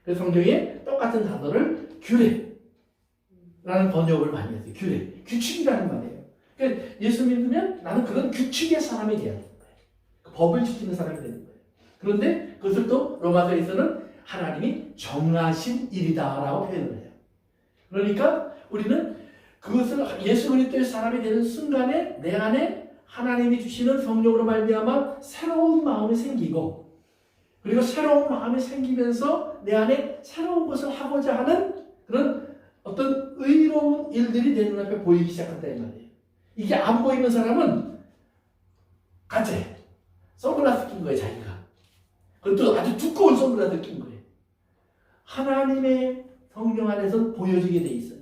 그래서 성경에 똑같은 단어를 규례라는 번역을 많이 했어요. 규례, 규칙이라는 말이에요. 그러니까 예수 믿으면 나는 그런 규칙의 사람이 되어야 되는 거예요. 그 법을 지키는 사람이 되는 거예요. 그런데 그것을 또 로마서에서는 하나님이 정하신 일이다라고 표현을 해요. 그러니까 우리는 그것을 예수 그리스도의 사람이 되는 순간에 내 안에 하나님이 주시는 성령으로 말미암아 새로운 마음이 생기고 그리고 새로운 마음이 생기면서 내 안에 새로운 것을 하고자 하는 그런 어떤 의로운 일들이 내 눈앞에 보이기 시작한다 이 말이에요. 이게 안 보이는 사람은 가짜예요. 선글라스 낀 거예요, 자기가. 그것도 아주 두꺼운 선글라스 낀 거예요. 하나님의 성령 안에서 보여지게 돼 있어요.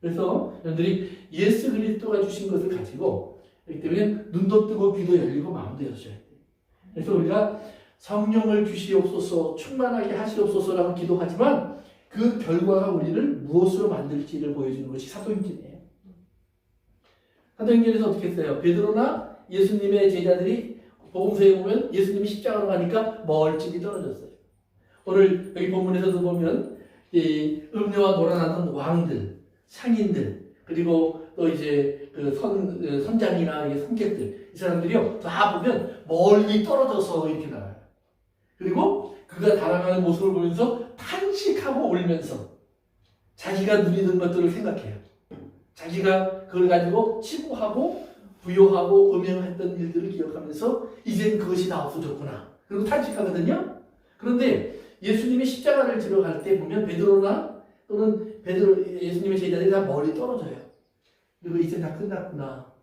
그래서 여러분들이 예수 그리스도가 주신 것을 가지고 그렇기 때문에 눈도 뜨고 귀도 열리고 마음도 열어줘야 돼요. 그래서 우리가 성령을 주시옵소서, 충만하게 하시옵소서라고 기도하지만 그 결과가 우리를 무엇으로 만들지를 보여주는 것이 사도행전이에요. 사도행전에서 어떻게 했어요? 베드로나 예수님의 제자들이 복음서에 보면 예수님이 십자가로 가니까 멀찍이 떨어졌어요. 오늘 여기 본문에서도 보면 이 음료와 놀아나던 왕들, 상인들, 그리고 또 이제 그 선장이나 선객들, 이 사람들이요 다 보면 멀리 떨어져서 이렇게 나와요. 그리고 그가 달아가는 모습을 보면서 탄식하고 울면서 자기가 누리는 것들을 생각해요. 자기가 그걸 가지고 치부하고 부요하고 음행했던 일들을 기억하면서 이젠 그것이 다 없어졌구나. 그리고 탄식하거든요. 그런데 예수님이 십자가를 지러 갈 때 보면 베드로나 또는 예수님의 제자들이 다 멀리 떨어져요. 그리고 이제 다 끝났구나.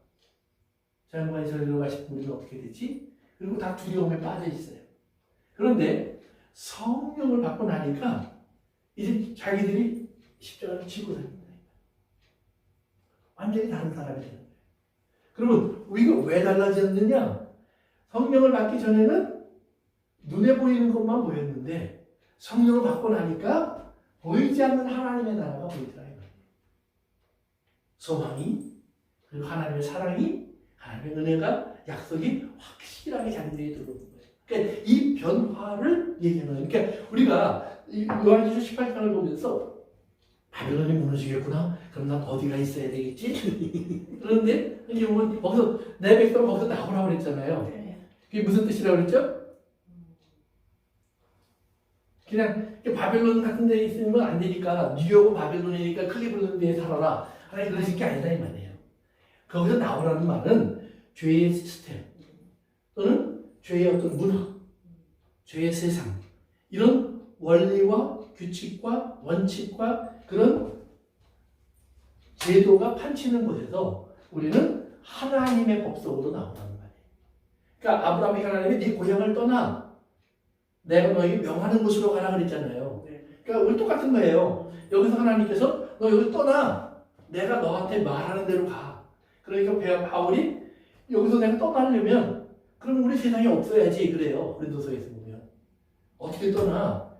저 양반이 저리로 가신 우리는 어떻게 되지? 그리고 다 두려움에 빠져 있어요. 그런데 성령을 받고 나니까 이제 자기들이 십자가를 지고 다닙니다. 완전히 다른 사람이 되는 거예요. 그러면 우리가 왜 달라졌느냐? 성령을 받기 전에는 눈에 보이는 것만 보였는데 성령을 받고 나니까 보이지 않는 하나님의 나라가 보이더라. 소망이, 그리고 하나님의 사랑이, 하나님의 은혜가, 약속이 확실하게 자기들에게 들어오는 거예요. 그러니까 이 변화를 얘기하는 거예요. 그러니까 우리가 요한일서 18장을 보면서 바벨론이 무너지겠구나. 그럼 난 어디가 있어야 되겠지? 그런데 여기 보면 거기서 내 백성은 거기서 나오라고 그랬잖아요. 그게 무슨 뜻이라고 그랬죠? 그냥 바벨론 같은 데 있으면 안 되니까 뉴욕은 바벨론이니까 클리블랜드에 살아라. 하나님 그러실 게 아니다 이 말이에요. 거기서 나오라는 말은 죄의 시스템 또는 죄의 어떤 문화, 죄의 세상 이런 원리와 규칙과 원칙과 그런 제도가 판치는 곳에서 우리는 하나님의 법석으로 나오라는 말이에요. 그러니까 아브라함이 하나님이 네 고향을 떠나 내가 너에게 명하는 곳으로 가라 그랬잖아요. 그러니까 우리 똑같은 거예요. 여기서 하나님께서 너 여기 떠나 내가 너한테 말하는 대로 가. 그러니까 바울이 여기서 내가 떠나려면 그럼 우리 세상에 없어야지 그래요. 고린도서에서 보면 어떻게 떠나?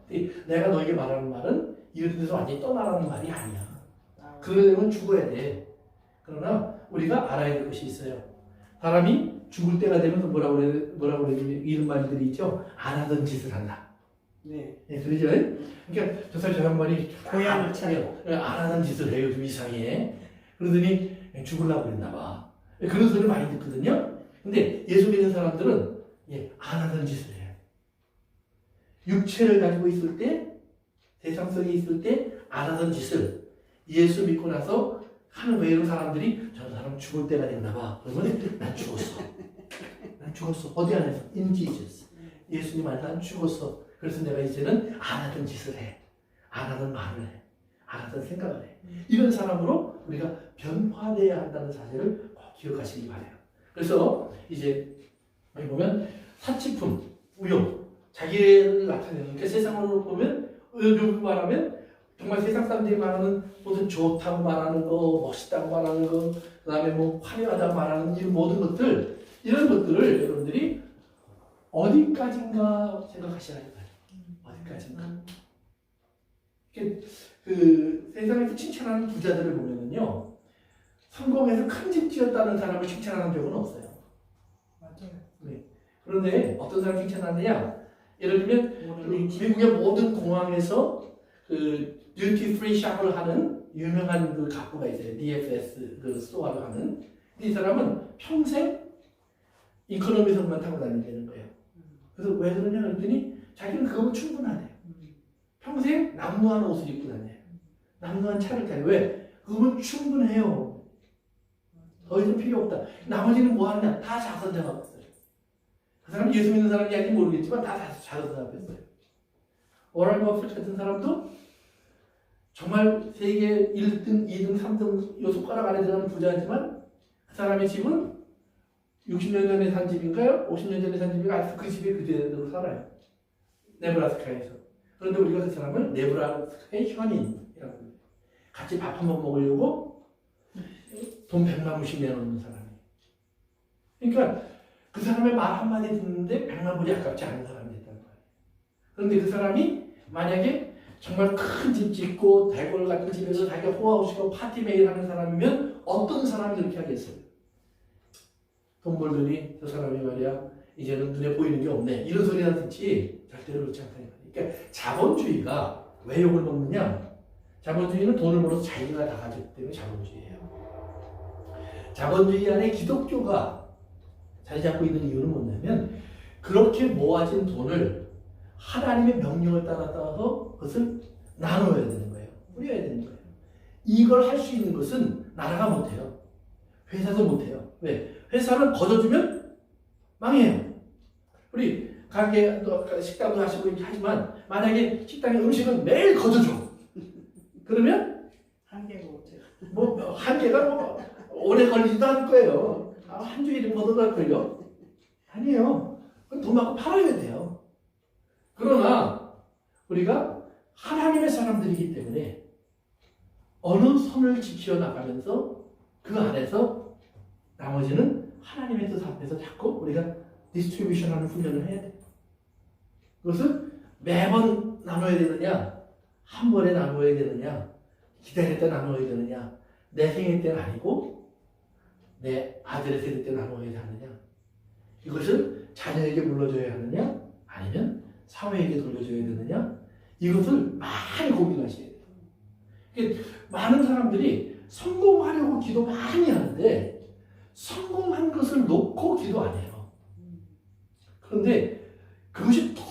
내가 너에게 말하는 말은 이런 데서 완전히 떠나라는 말이 아니야. 그러려면 죽어야 돼. 그러나 우리가 알아야 될 것이 있어요. 사람이 죽을 때가 되면 뭐라고 그래 이런 말들이 있죠. 안 하던 짓을 한다. 네. 네, 그러죠. 그러니까 저 사람 저 양반이 고향을 차려 안 하던 짓을 해요. 좀 이상해. 그러더니 죽으려고 그랬나 봐. 그런 소리를 많이 듣거든요. 근데 예수 믿는 사람들은 안 하던 짓을 해요. 육체를 가지고 있을 때, 세상 속에 있을 때 안 하던 짓을 예수 믿고 나서 하는 외로 사람들이 저 사람 죽을 때가 됐나 봐. 그러면 난 죽었어. 난 죽었어. 어디 안에서? In Jesus. 예수님 안에서 난 죽었어. 그래서 내가 이제는 안 하던 짓을 해. 안 하던 말을 해. 안 하던 생각을 해. 이런 사람으로 우리가 변화되어야 한다는 사실을 꼭 기억하시기 바라요. 그래서 이제 여기 보면 사치품, 우욕, 자기를 나타내는 그러니까 세상으로 보면 요즘 말하면 정말 세상 사람들이 말하는 무슨 좋다고 말하는 거, 멋있다고 말하는 거, 그 다음에 뭐 화려하다고 말하는 이런 모든 것들 이런 것들을 여러분들이 어디까지인가 생각하셔야 해요. 어디까지인가. 그 세상에서 칭찬하는 부자들을 보면은요, 성공해서 큰 집 지었다는 사람을 칭찬하는 적은 없어요. 맞아요. 네. 그런데 어떤 사람을 칭찬하느냐? 예를 들면 미국의 모든 공항에서 그 듀티 프리 샵을 하는 유명한 그 가구가 있어요. DFS 그 스토어를 하는. 이 사람은 평생 이코노미석만 타고 다니는 거예요. 그래서 왜 그러냐 그랬더니 자기는 그거면 충분하대요. 평생 남루한 옷을 입고 다녀요. 남루한 차를 타요. 왜? 그거면 충분해요. 더 이상 필요 없다. 나머지는 뭐 하느냐? 다 자선장하고 있어요. 그 사람이 예수 믿는 사람인지 아닌지 모르겠지만 다 작은 사람이었어요. 워런 버핏 같은 사람도 정말 세계 1등, 2등, 3등 요 손가락 안에 들어가는 부자지만 그 사람의 집은 60년 전에 산 집인가요? 50년 전에 산 집인가? 아직도 그 집에 그대로 살아요. 네브라스카에서. 그런데 우리가 그 사람을 네브라스카의 현인이라고 합니다. 같이 밥 한 번 먹으려고 돈 100만 불씩 내놓는 사람이에요. 그러니까 그 사람의 말 한마디 듣는데 100만 불이 아깝지 않은 사람이 됐단 말이에요. 그런데 그 사람이 만약에 정말 큰 집 짓고 대골 같은 집에서 자기가 호하우스고 파티 매일 하는 사람이면 어떤 사람이 그렇게 하겠어요? 돈 벌더니 저 사람이 말이야 이제는 눈에 보이는 게 없네 이런 소리나 듣지 절대로 그렇지 않다. 그러니까 자본주의가 왜 욕을 먹느냐? 자본주의는 돈을 벌어서 자기가 다 가졌기 때문에 자본주의예요. 자본주의 안에 기독교가 자리 잡고 있는 이유는 뭐냐면 그렇게 모아진 돈을 하나님의 명령을 따라서 그것을 나눠야 되는 거예요. 뿌려야 되는 거예요. 이걸 할 수 있는 것은 나라가 못해요. 회사도 못해요. 왜? 회사는 거둬주면 망해요. 우리 가게, 식당도 하시고 이렇게 하지만 만약에 식당에 음식은 매일 거둬줘. 그러면 한계가 못해요. 뭐 한계가 오래 걸리지도 않을 거예요. 한 주일이면 거둬갈걸요? 아니에요. 그건 돈 받고 팔아야 돼요. 그러나 우리가 하나님의 사람들이기 때문에 어느 선을 지켜나가면서 그 안에서 나머지는 하나님의 뜻 앞에서 자꾸 우리가 디스트리뷰션하는 훈련을 해야 돼요. 그것을 매번 나눠야 되느냐, 한 번에 나눠야 되느냐, 기다릴 때 나눠야 되느냐, 내 생일 때는 아니고 내 아들의 세대 때 나눠야 하느냐, 이것을 자녀에게 물려줘야 하느냐, 아니면 사회에게 돌려줘야 되느냐, 이것을 많이 고민하셔야 돼요. 많은 사람들이 성공하려고 기도 많이 하는데 성공한 것을 놓고 기도 안 해요. 그런데 그것이 더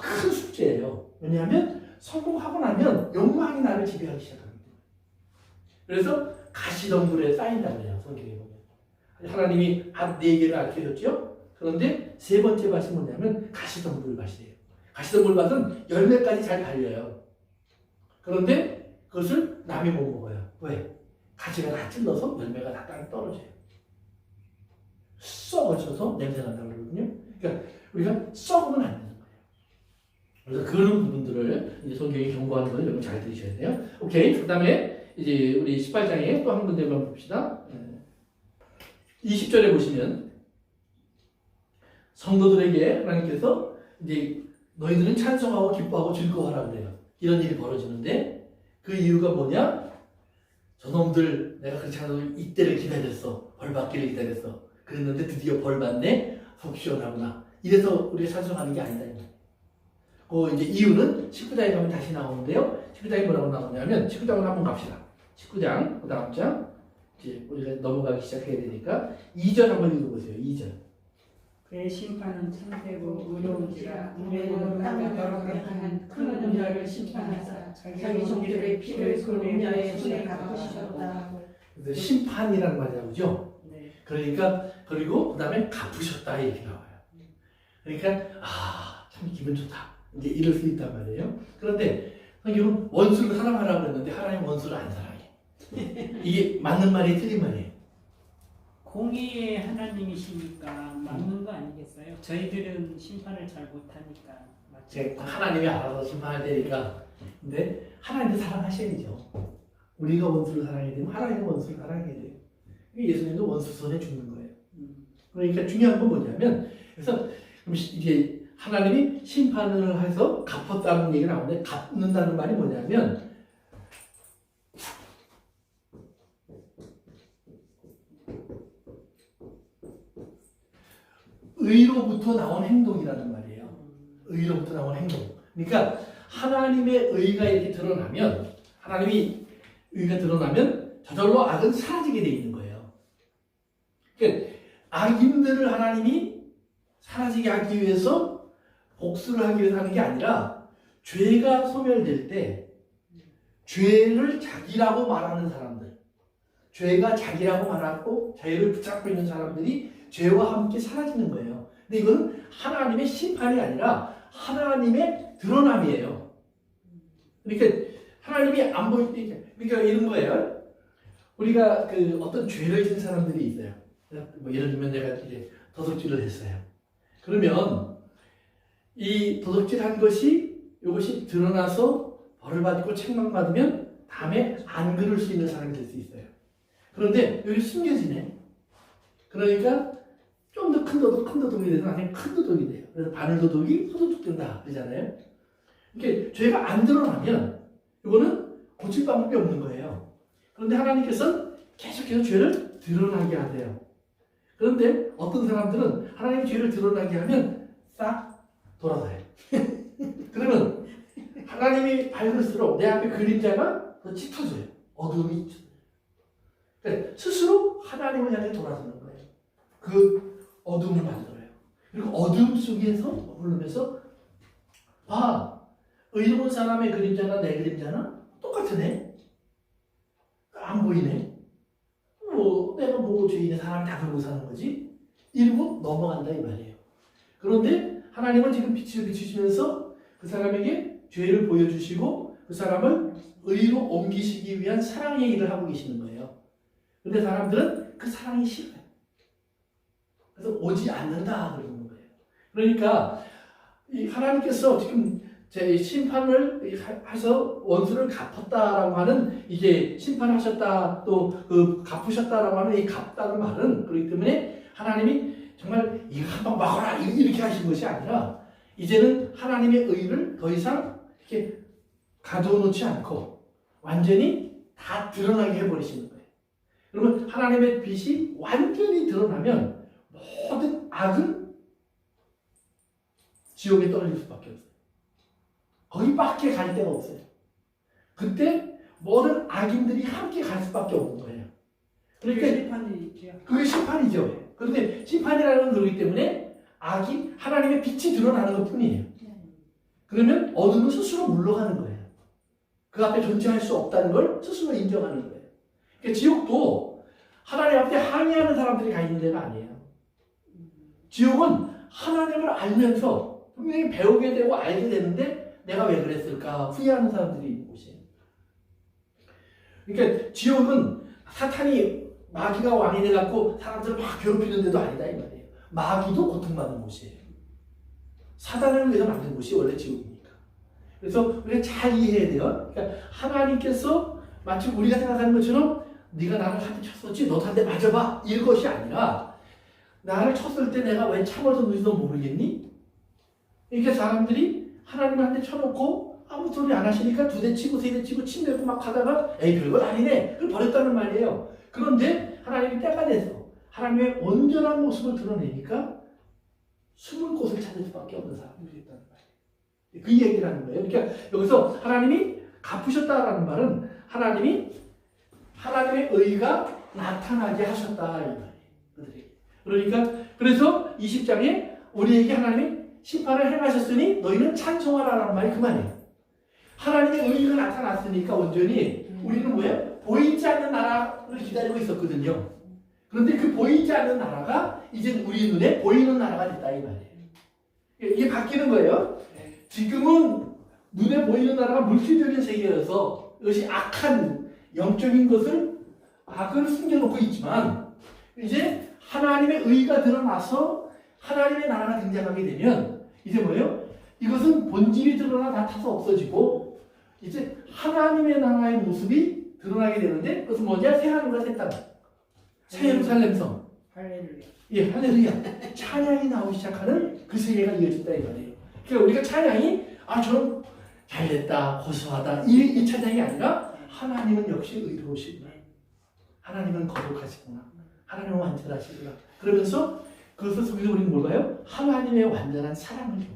큰 숙제예요. 왜냐하면 성공하고 나면 욕망이 나를 지배하기 시작합니다. 그래서 가시덤불에 쌓인다고 해요. 성경에 보면. 하나님이 밭 4개를 알려줬죠. 그런데 세 번째 밭이 뭐냐면 가시덤불 밭이에요. 가시덤불 밭은 열매까지 잘 달려요. 그런데 그것을 남이 못 먹어요. 왜? 가지가 다 찔러서 열매가 다 땅에 떨어져요. 썩어져서 냄새 난다고 그러거든요. 그러니까 우리가 썩으면 안 되는 거예요. 그래서 그런 부분들을 이제 성경이 경고하는 걸 여러분 잘 들으셔야 돼요. 오케이. 그 다음에 이제 우리 18장에 또 한 군데만 봅시다. 20절에 보시면 성도들에게 하나님께서 이제 너희들은 찬송하고 기뻐하고 즐거워하라 그래요. 이런 일이 벌어지는데 그 이유가 뭐냐? 저놈들 내가 그렇지 않아도 이때를 기다렸어. 벌 받기를 기다렸어. 그랬는데 드디어 벌 받네. 속 시원하구나. 이래서 우리가 찬송하는 게 아니다. 그 이제 이유는 19장에 가면 다시 나오는데요. 19장이 뭐라고 나오냐면 19장으로 한번 갑시다. 19장 그 다음 장 이제 우리가 넘어가기 시작해야 되니까 2절 한번 읽어보세요. 2절. 그의 심판은 참되고 의로운지라 우리는 땅을 더럽게 하는 큰 음녀를 심판하사 자기 종들의 피를 그 음녀의 손에 갚으셨다. 그래서 심판이라는 말이 나오죠. 네. 그러니까 그리고 그 다음에 갚으셨다 이렇게 나와요. 그러니까 참 기분 좋다. 이제 이럴 수 있단 말이에요. 그런데 성경은 원수를 사랑하라고 그랬는데 하나님 원수를 안 사랑해. 이게 맞는 말이 틀린 말이에요. 공의의 하나님이시니까 맞는 거 아니겠어요? 저희들은 심판을 잘 못하니까 맞죠? 하나님이 알아서 심판할 테니까. 근데 하나님도 사랑하셔야죠. 우리가 원수를 사랑해야 되면 하나님은 원수를 사랑해야 돼요. 예수님도 원수 손에 죽는 거예요. 그러니까 중요한 건 뭐냐면 그래서 이제 하나님이 심판을 해서 갚았다는 얘기가 나오는데 갚는다는 말이 뭐냐면 의로부터 나온 행동이라는 말이에요. 의로부터 나온 행동. 그러니까 하나님의 의가 이렇게 드러나면 하나님이 의가 드러나면 저절로 악은 사라지게 돼 있는 거예요. 그러니까 악인들을 하나님이 사라지게 하기 위해서 복수를 하기 위해서 하는 게 아니라 죄가 소멸될 때 죄를 자기라고 말하는 사람들, 죄가 자기라고 말하고 죄를 붙잡고 있는 사람들이 죄와 함께 사라지는 거예요. 근데 이거는 하나님의 심판이 아니라 하나님의 드러남이에요. 그러니까 하나님이 안 보이니까 그러니까 이런 거예요. 우리가 그 어떤 죄를 지은 사람들이 있어요. 뭐 예를 들면 내가 이제 도둑질을 했어요. 그러면 이 도둑질한 것이 이것이 드러나서 벌을 받고 책망받으면 다음에 안 그럴 수 있는 사람이 될 수 있어요. 그런데 여기 숨겨지네. 그러니까 좀 더 큰 도둑, 큰 도둑이 되든 아니면 큰 도둑이 돼요. 그래서 바늘 도둑이 소도둑 된다 그러잖아요. 이게 죄가 안 드러나면 이거는 고칠 방법이 없는 거예요. 그런데 하나님께서는 계속해서 죄를 드러나게 하세요. 그런데 어떤 사람들은 하나님의 죄를 드러나게 하면 싹 돌아서요. 그러면 하나님이 밝을수록 내 앞에 그림자가 더 짙어져요. 어둠이 짙어져요. 그러니까 스스로 하나님을 향해 돌아서는 거예요. 그 어둠을 만들어요. 그리고 어둠 속에서 머물면서 의로운 사람의 그림자나 내 그림자나 똑같으네. 안 보이네. 뭐 내가 뭐 죄인의 사람이 다 그러고 사는 거지. 이러고 넘어간다 이 말이에요. 그런데 하나님은 지금 빛을 비추시면서 그 사람에게 죄를 보여주시고 그 사람을 의로 옮기시기 위한 사랑의 일을 하고 계시는 거예요. 근데 사람들은 그 사랑이 싫어요. 그래서 오지 않는다 그러는 거예요. 그러니까 이 하나님께서 지금 제 심판을 해서 원수를 갚았다라고 하는 이게 심판하셨다 또 그 갚으셨다라고 하는 이 갚다는 말은 그렇기 때문에 하나님이 정말 이거 한방 막아라 이렇게 하신 것이 아니라 이제는 하나님의 의를 더 이상 이렇게 가둬놓지 않고 완전히 다 드러나게 해버리시는 거예요. 그러면 하나님의 빛이 완전히 드러나면 모든 악은 지옥에 떨어질 수밖에 없어요. 거기밖에 갈 데가 없어요. 그때 모든 악인들이 함께 갈 수밖에 없는 거예요. 그러니까 심판이죠. 그게 심판이죠. 그런데 심판이라는 건 그렇기 때문에 악이 하나님의 빛이 드러나는 것 뿐이에요. 그러면 어둠은 스스로 물러가는 거예요. 그 앞에 존재할 수 없다는 걸 스스로 인정하는 거예요. 그러니까 지옥도 하나님 앞에 항의하는 사람들이 가 있는 데가 아니에요. 지옥은 하나님을 알면서 분명히 배우게 되고 알게 되는데 내가 왜 그랬을까 후회하는 사람들이 있는 곳이에요. 그러니까 지옥은 사탄이 마귀가 왕이 돼갖고 사람들을 막 괴롭히는 데도 아니다 이 말이에요. 마귀도 고통받는 곳이에요. 사단을 위해서 만든 곳이 원래 지옥이니까. 그래서 우리가 잘 이해해야 돼요. 그러니까 하나님께서 마치 우리가 생각하는 것처럼 네가 나를 한 대 쳤었지 너도 한 대 맞아봐 이것이 아니라 나를 쳤을 때 내가 왜 참아줬는지도 모르겠니? 이렇게 사람들이 하나님한테 쳐놓고 아무 소리 안 하시니까 두 대 치고 세 대 치고 침 내고 막 하다가 에이 별거 아니네 그걸 버렸다는 말이에요. 그런데 하나님이 때가 돼서 하나님의 온전한 모습을 드러내니까 숨을 곳을 찾을 수밖에 없는 사람들이 있다는 말이에요. 그 얘기를 하는 거예요. 그러니까 여기서 하나님이 갚으셨다라는 말은 하나님의 의가 나타나게 하셨다 이 말이에요. 그러니까 그래서 20장에 우리에게 하나님이 심판을 행하셨으니 너희는 찬송하라라는 말이 그 말이에요. 하나님의 의가 나타났으니까 온전히 우리는 뭐예요? 보이지 않는 나라를 기다리고 있었거든요. 그런데 그 보이지 않는 나라가 이제 우리 눈에 보이는 나라가 됐다 이 말이에요. 이게 바뀌는 거예요. 지금은 눈에 보이는 나라가 물질적인 세계여서 이것이 악한 영적인 것을 악을 숨겨놓고 있지만 이제 하나님의 의가 드러나서 하나님의 나라가 등장하게 되면 이제 뭐예요? 이것은 본질이 드러나 다 타서 없어지고 이제 하나님의 나라의 모습이 드러나게 되는데 그것은 뭐냐? 새 하늘과 새 땅, 새 예루살렘성. 할렐루야. 예, 할렐루야. 찬양이 나오기 시작하는 그 세계가 이어진다 이 말이에요. 그러니까 우리가 찬양이 저는 잘됐다, 고소하다 이 찬양이 아니라 하나님은 역시 의로우시구나. 하나님은 거룩하시구나. 하나님은 완전하시구나. 그러면서 그것을 속에서 우리는 뭘까요? 하나님의 완전한 사랑을 줘.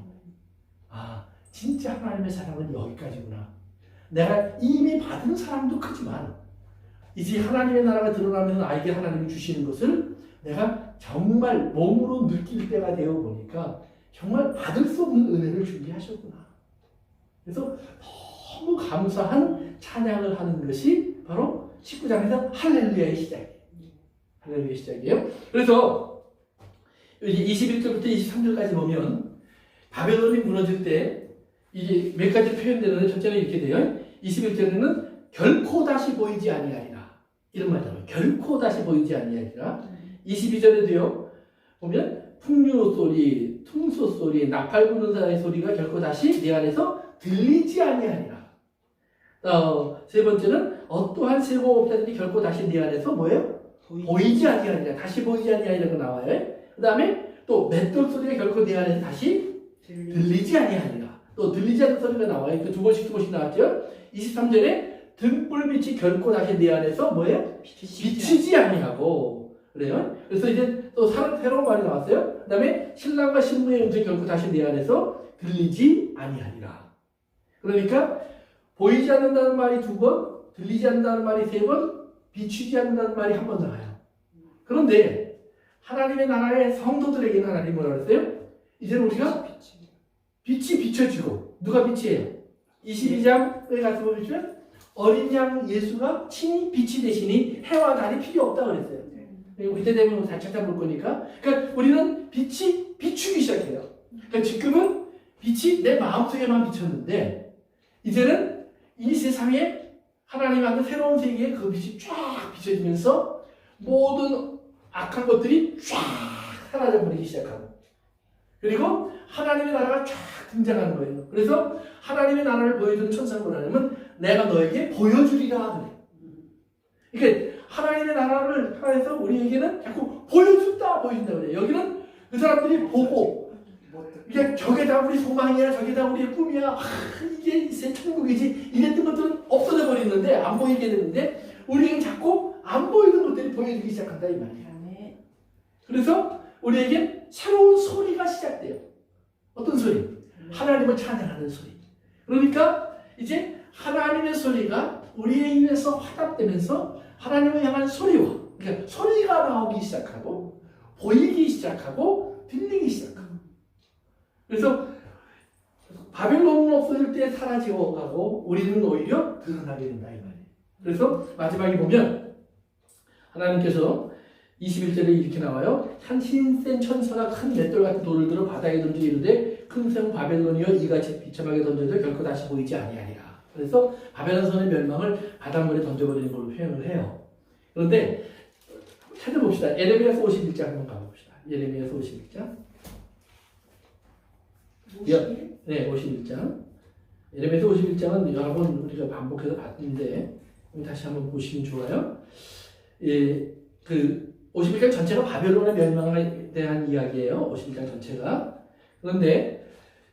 진짜 하나님의 사랑은 여기까지구나. 내가 이미 받은 사랑도 크지만 이제 하나님의 나라가 드러나면서 나에게 하나님이 주시는 것을 내가 정말 몸으로 느낄 때가 되어 보니까 정말 받을 수 없는 은혜를 준비하셨구나. 그래서 너무 감사한 찬양을 하는 것이 바로 19장에서 할렐루야의 시작이에요. 할렐루야의 시작이에요. 그래서 이제 21절부터 23절까지 보면 바벨론이 무너질 때 이게 몇 가지 표현되는데 첫째는 이렇게 돼요. 21절에는 결코 다시 보이지 아니하리라. 이런 말이잖아요. 결코 다시 보이지 아니하리라. 22절에도요. 보면 풍류 소리, 퉁소 소리, 나팔 부는 자의 소리가 결코 다시 내 안에서 들리지 아니하리라. 세 번째는 어떠한 세고업자들이 결코 다시 네 안에서 뭐예요? 보이지 아니하리라. 다시 보이지 아니하리라고 나와요. 그 다음에 또 맷돌 소리가 결코 내 안에서 다시 들리지 아니하리라. 또 들리지 않는 소리가 나와요. 그 두 번씩 나왔죠. 23절에 등불빛이 결코 다시 내 안에서 뭐예요? 비치지 아니하고 그래요. 그래서 이제 또 새로운 말이 나왔어요. 그 다음에 신랑과 신부의 음성이 결코 다시 내 안에서 들리지 아니하리라. 그러니까 보이지 않는다는 말이 2번, 들리지 않는다는 말이 3번, 비추지 않는다는 말이 1번 나와요. 그런데 하나님의 나라의 성도들에게는 하나님이 뭐라고 했어요? 이제는 우리가 빛이 비춰지고 누가 빛이에요? 22장에 가서 보시면 어린 양 예수가 친히 빛이 되시니 해와 달이 필요 없다고 그랬어요. 그때 되면 다 찾아볼 거니까. 그러니까 우리는 빛이 비추기 시작해요. 그러니까 지금은 빛이 내 마음속에만 비쳤는데 이제는 이 세상에 하나님 하는 새로운 세계에 그 빛이 쫙 비춰지면서 모든 악한 것들이 쫙 사라져버리기 시작하고 그리고 하나님의 나라가 쫙 등장하는 거예요. 그래서 하나님의 나라를 보여주는 천사가 뭐냐면 내가 너에게 보여주리라 그래. 그러니까 하나님의 나라를 통해서 우리에게는 자꾸 보여준다 그래요. 여기는 그 사람들이 보고 이게 저게 다 우리 소망이야, 저게 다 우리의 꿈이야, 이게 새 천국이지 이랬던 것들은 없어져 버리는데 안 보이게 되는데 우리에겐 자꾸 안 보이는 것들이 보여주기 시작한다 이 말이에요. 그래서 우리에게 새로운 소리가 시작돼요. 어떤 소리? 하나님을 찬양하는 소리. 그러니까 이제 하나님의 소리가 우리의 입에서 화답되면서 하나님을 향한 소리와 그러니까 소리가 나오기 시작하고 보이기 시작하고 들리기 시작하고 그래서 바벨론은 없어질 때 사라지고 가고 우리는 오히려 드러나게 된다 이 말이에요. 그래서 마지막에 보면 하나님께서 21절에 이렇게 나와요. 한 힘센 천사가 큰 맷돌 같은 돌을 들어 바다에 던져 이르되 큰 성 바벨론이여 이같이 비참하게 던져도 결코 다시 보이지 아니하리라. 그래서 바벨론 성의 멸망을 바닷물에 던져버리는 걸로 표현을 해요. 그런데 찾아봅시다. 예레미야서 51장 한번 가봅시다. 예레미야서 51장. 51? 네, 51장. 예레미야서 51장은 여러 번 우리가 반복해서 봤는데 다시 한번 보시면 좋아요. 예, 그 51장 전체가 바벨론의 멸망에 대한 이야기예요. 51장 전체가. 그런데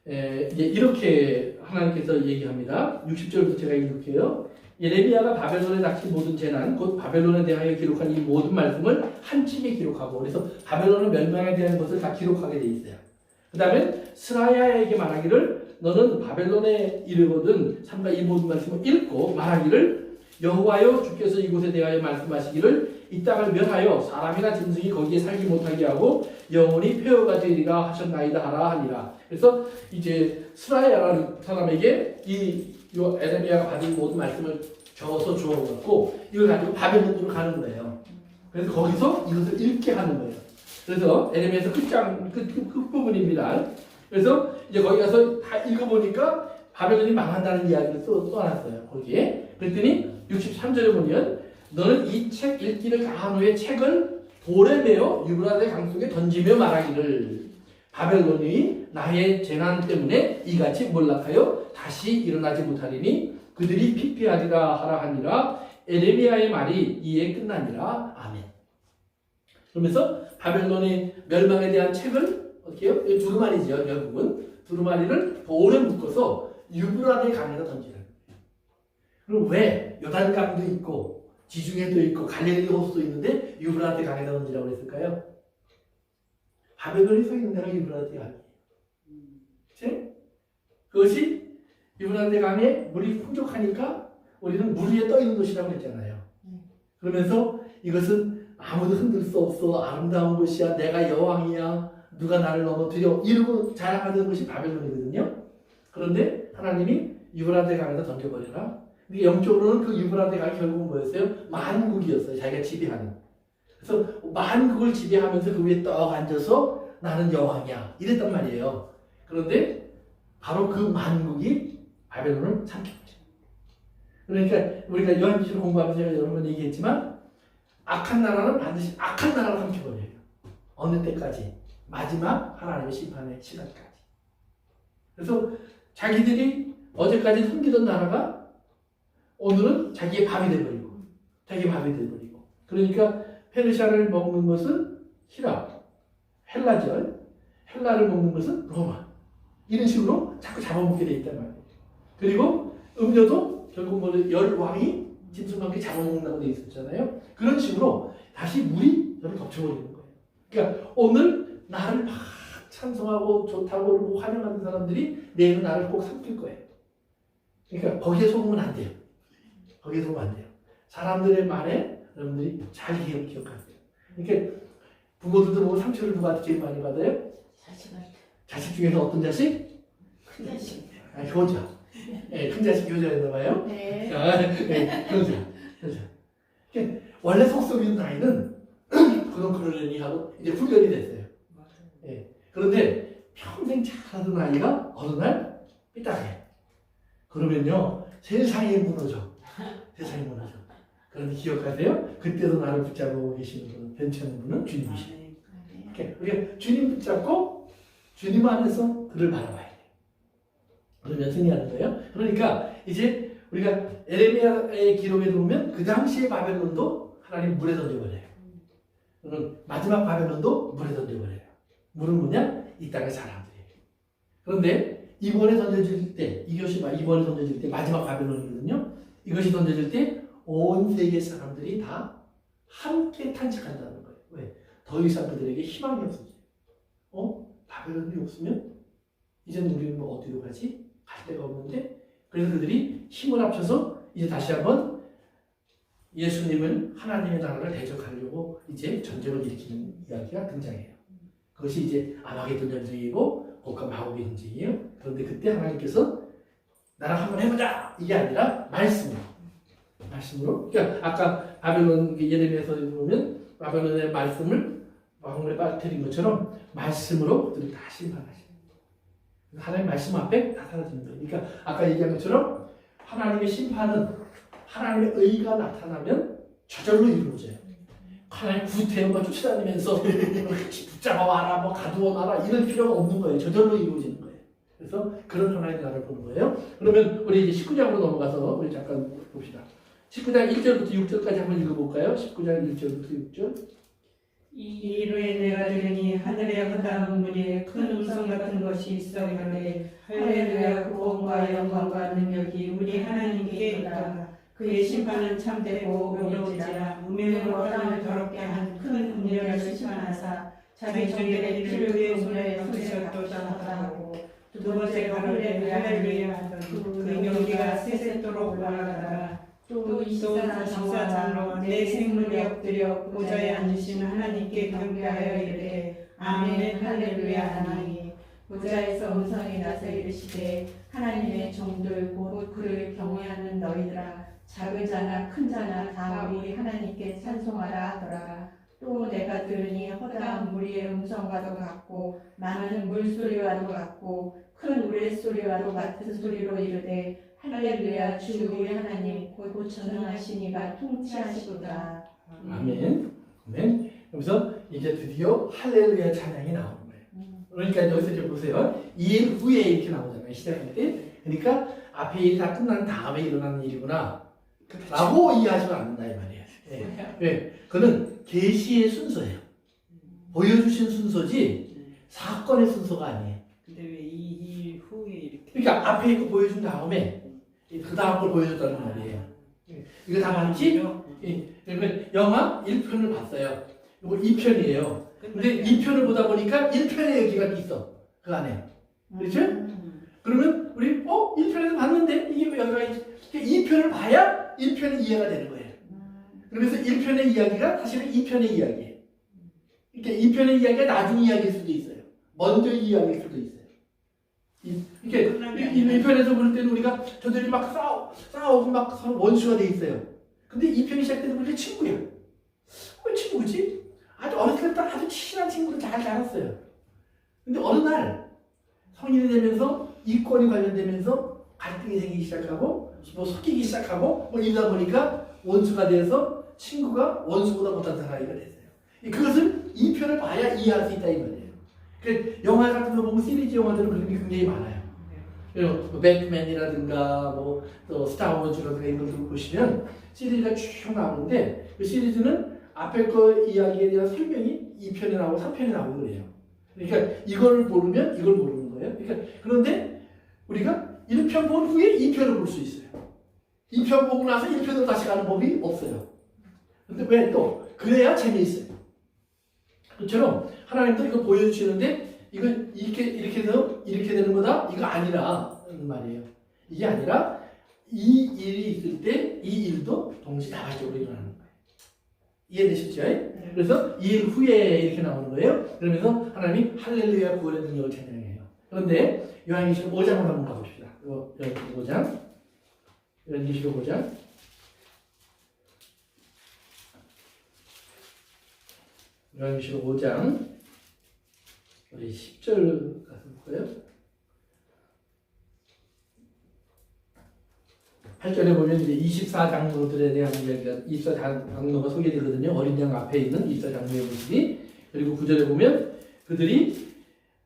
이제 이렇게 하나님께서 얘기합니다. 60절부터 제가 읽을게요. 예레미야가 바벨론에 닥친 모든 재난, 곧 바벨론에 대하여 기록한 이 모든 말씀을 한 찜에 기록하고 그래서 바벨론의 멸망에 대한 것을 다 기록하게 돼 있어요. 그 다음에 스라야에게 말하기를 너는 바벨론에 이르거든 삼가 이 모든 말씀을 읽고 말하기를 여호와여 주께서 이곳에 대하여 말씀하시기를 이 땅을 멸하여 사람이나 짐승이 거기에 살지 못하게 하고 영원히 폐허가 되리라 하셨나이다 하라 하니라. 그래서 이제 스라야라는 사람에게 이 에레미야가 받은 모든 말씀을 적어서 주어갖고 이걸 가지고 바벨론으로 가는 거예요. 그래서 거기서 이것을 읽게 하는 거예요. 그래서 에레미야서 끝부분입니다. 그래서 이제 거기 가서 다 읽어보니까 바벨론이 망한다는 이야기를 써놨어요. 거기에. 그랬더니 63절에 보면 너는 이 책 읽기를 다한 후에 책을 돌에 매어 유브라데 강 속에 던지며 말하기를 바벨론이 나의 재난 때문에 이같이 몰락하여 다시 일어나지 못하리니 그들이 피폐하리라 하라 하니라. 에레미야의 말이 이에 끝나니라. 아멘. 그러면서 바벨론의 멸망에 대한 책을 어떻게 해요? 두루마리죠. 결국은 두루마리를 돌에 묶어서 유브라데 강에다 던지는 거예요. 그럼 왜 요단강도 있고 지중해도 있고 갈릴리 호수도 있는데 유브라데 강에다 던지라고 했을까요? 바벨론이 서 있는 데가 유브라데 강이에요. 그치? 그것이 유브라데 강에 물이 풍족하니까 우리는 물 위에 떠 있는 도시라고 했잖아요. 그러면서 이것은 아무도 흔들 수 없어 아름다운 곳이야 내가 여왕이야 누가 나를 넘어뜨려 이러고 자랑하던 것이 바벨론이거든요. 그런데 하나님이 유브라데 강에다 던져버려라. 근데 영적으로는 그 유브라데 강이 결국은 뭐였어요? 만국이었어요. 자기가 지배하는. 그래서 만국을 지배하면서 그 위에 떡 앉아서 나는 여왕이야. 이랬단 말이에요. 그런데 바로 그 만국이 바벨론을 삼켰죠. 그러니까 우리가 요한계시록 공부하면서 제가 여러 번 얘기했지만 악한 나라는 반드시 악한 나라로 삼켜버려요. 어느 때까지? 마지막 하나님의 심판의 시간까지. 그래서 자기들이 어제까지 섬기던 나라가 오늘은 자기의 밥이 돼버리고 자기의 밥이 돼버리고 그러니까 페르시아를 먹는 것은 히랍, 헬라죠. 헬라를 먹는 것은 로마. 이런 식으로 자꾸 잡아먹게 돼 있단 말이에요. 그리고 음료도 결국 뭐 열왕이 짐승과 잡아먹는다고 돼 있었잖아요. 그런 식으로 다시 물이 저를 덮쳐버리는 거예요. 그러니까 오늘 나를 막 찬송하고 좋다고 그러고 환영하는 사람들이 내일은 나를 꼭 삼킬 거예요. 그러니까 거기에 속으면 안 돼요. 거기에 속으면 안 돼요. 사람들의 말에 여러분들이 잘 기억하세요. 그러니까 부모들도 보고 상처를 누구한테 제일 많이 받아요? 자식 중에서 어떤 자식? 큰 자식. 효자. 네, 큰 자식 효자였나 봐요. 네. 네, 효자. 그러니까 원래 속속인 나이는 그런 그러려니 하고 이제 훈련이 됐어요. 네. 그런데 평생 잘하던 아이가 어느 날 삐딱해. 그러면요 세상이 무너져. 세상이 무너져. 그런데 기억하세요? 그때도 나를 붙잡고 계시는 분은 괜찮은 분은 주님이시에요. 그러니까 우리가 주님 붙잡고 주님 안에서 그를 바라봐야 돼요. 그러면 승리하는 거예요. 그러니까 이제 우리가 에레미야의 기록에 보면 그 당시의 바벨론도 하나님 물에 던져버려요. 그럼 마지막 바벨론도 물에 던져버려요. 물은 뭐냐? 이 땅의 사람들이에요. 그런데 이번에 던져질 때, 이번에 던져질 때 마지막 바벨론이거든요. 이것이 던져질 때 온 세계 사람들이 다 함께 탄식한다는 거예요. 왜? 더 이상 그들에게 희망이 없어져요. 바벨론이 없으면 이제는 우리는 뭐 어디로 가지? 갈 데가 없는데 그래서 그들이 힘을 합쳐서 이제 다시 한번 예수님을 하나님의 나라를 대적하려고 이제 전쟁을 일으키는 이야기가 등장해요. 그것이 이제 아마게돈 전쟁이고 고가 마곡의 전쟁이에요. 그런데 그때 하나님께서 나랑 한번 해보자 이게 아니라 말씀으로. 그러니까 아까 바벨론 예레미야에서 보면 바벨론의 말씀을 마음에 빠뜨린 것처럼 말씀으로 그들을 다 심판하시는 거예요. 하나님의 말씀 앞에 다 사라지는 거예요. 그러니까 아까 얘기한 것처럼 하나님의 심판은 하나님의 의가 나타나면 저절로 이루어져요. 하나님 구태여 쫓아다니면서 붙잡아와라, 가두어놔라 이럴 필요가 없는 거예요. 저절로 이루어지는 거예요. 그래서 그런 하나님의 나라를 보는 거예요. 그러면 우리 이제 19장으로 넘어가서 우리 잠깐 봅시다. 19장 1절부터 6절까지 한번 읽어볼까요? 19장 1절부터 6절. 이후에 내가 들으니 하늘의 허다한 무리에 큰 음성 같은 것이 있어 이르되 할렐루야 구원과 영광과 능력이 우리 하나님께 있다. 그의 심판은 참되고 의로운지라 우명으로 땅을 더럽게 한 큰 음력을 심판하사 자기 종들의 피를 그의 손에 쏟으셨도다 하고 두 번째 가로되 할렐루야 하던 그 명기가 세세토록 올라가다가 또 24장로와 내 생물이 엎드려 보좌에 앉으신 하나님께 경배하여 이르되 아멘 할렐루야 하나니 보좌에서 음성이 나서 이르시되 하나님의 종들 곧 그를 경외하는 너희들아 작은 자나 큰 자나 다 우리 하나님께 찬송하라 하더라. 또 내가 들으니 허다한 무리의 음성과도 같고 많은 물소리와도 같고 큰 우레소리와도 같은 소리로 이르되 할렐루야 주 우리 하나님 곧 전능하시니가 통치하시도다. 아멘. 아멘. 여기서 이제 드디어 할렐루야 찬양이 나오는 거예요. 그러니까 여기서 이제 보세요. 이 일 후에 이렇게 나오잖아요. 시작할 때. 그러니까 앞에 일이 다 끝난 다음에 일어나는 일이구나. 라고 이해하시면 안 된다 이 말이에요. 네. 네. 그는 계시의 순서예요. 보여주신 순서지 사건의 순서가 아니에요. 근데 왜 이 후에 이렇게 그러니까 앞에 있고 보여준 다음에 그 다음 걸 보여줬다는 말이에요. 이거 다 맞지? 그러니까 영화 1편을 봤어요. 이거 2편이에요. 근데 2편을 보다 보니까 1편의 얘기가 있어. 그 안에. 그렇죠? 그러면 우리 1편에서 봤는데 이게 왜 여기가 2편을 봐야 1편의 이해가 되는 거예요. 그래서 1편의 이야기가 사실은 2편의 이야기예요. 그러니까 2편의 이야기가 나중 이야기일 수도 있어요. 먼저 이야기일 수도 있어요. 이렇게 1편에서 볼 때는 우리가 저들이 막 싸우고 막 서로 원수가 돼 있어요. 근데 2편이 시작되는 우리 친구야. 왜 친구지? 아주 어렸을 때 아주 친한 친구를 잘 알았어요. 근데 어느 날 성인이 되면서 이권이 관련되면서 갈등이 생기기 시작하고 뭐 섞이기 시작하고 뭐 이러다 보니까 원수가 돼서 친구가 원수보다 못한 사람이가 됐어요. 그것을 이 편을 봐야 이해할 수 있다 이 말이에요. 그 영화 같은 거 보면 시리즈 영화들은 그런 게 굉장히 많아요. 그리고 뭐 배트맨이라든가 뭐 또 스타워즈라든가 이런 것들 보시면 시리즈가 쭉 나오는데 그 시리즈는 앞에 거 이야기에 대한 설명이 2편에 나오고 3편에 나오고 그래요. 그러니까 이걸 모르면 이걸 모르는 거예요. 그러니까 그런데 우리가 1편 본 후에 2편을 볼 수 있어요. 2편 보고 나서 1편으로 다시 가는 법이 없어요. 근데 왜 또? 그래야 재미있어요. 그처럼 하나님도 이거 보여주시는데 이거 이렇게 해서 이렇게 되는 거다? 이거 아니라는 말이에요. 이게 아니라 이 일이 있을 때 이 일도 동시다발적으로 일어나는 거예요. 이해되시죠? 네. 그래서 이 일 후에 이렇게 나오는 거예요. 그러면서 하나님이 할렐루야 구원의 능력을 찬양해요. 그런데 요한계시록 5장으로 한번 가봅시다. 요한계시록 5장. 요한계시록 5장. 요한계시록 5장. 우리 10절 가서 볼까요? 8절에 보면 이제 24장로들에 대한 이야기가 24장로가 소개되거든요. 어린 양 앞에 있는 24장로의 모습이. 그리고 9절에 보면 그들이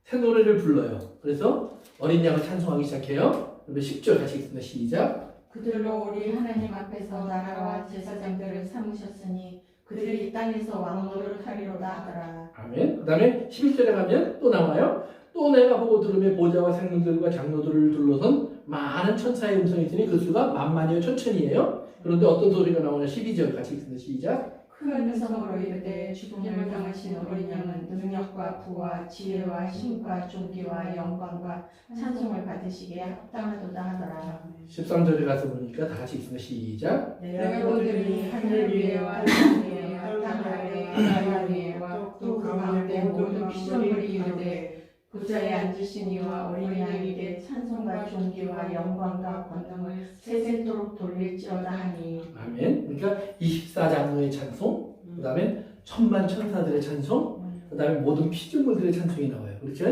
새 노래를 불러요. 그래서 어린 양을 찬송하기 시작해요. 그러면 10절 같이 읽습니다. 시작. 그들로 우리 하나님 앞에서 나라와 제사장들을 삼으셨으니 그들이 이 땅에서 왕노를 하리로다 하더라. 아멘. 그 다음에 11절에 가면 또 나와요. 또 내가 보고 들으며 보좌와 생명들과 장로들을 둘러선 많은 천사의 음성이 있으니 그 수가 만만이요 천천이에요. 그런데 어떤 소리가 나오냐. 12절 같이 읽습니다. 시작. 큰 음성으로 이르되 죽음을 당하신 어린 양은 능력과 부와 지혜와 힘과 존귀와 영광과 찬송을 받으시기에 합당하도다 하더라. 13절에 가서 보니까 다 같이 읽습니다. 시작. 내가 보더니 하늘 위에와 땅 위에와 땅 아래와 바다 위에와 또 그 가운데 모든 피조물이 이르되 보좌에 앉으신 이와 어린 양에게 찬송과 존귀와 영광과 권능을 세세토록 돌릴지어다 하니. 아멘. 그러니까 24장로의 찬송, 그 다음에 천만 천사들의 찬송, 그 다음에 모든 피조물들의 찬송이 나와요. 그렇죠?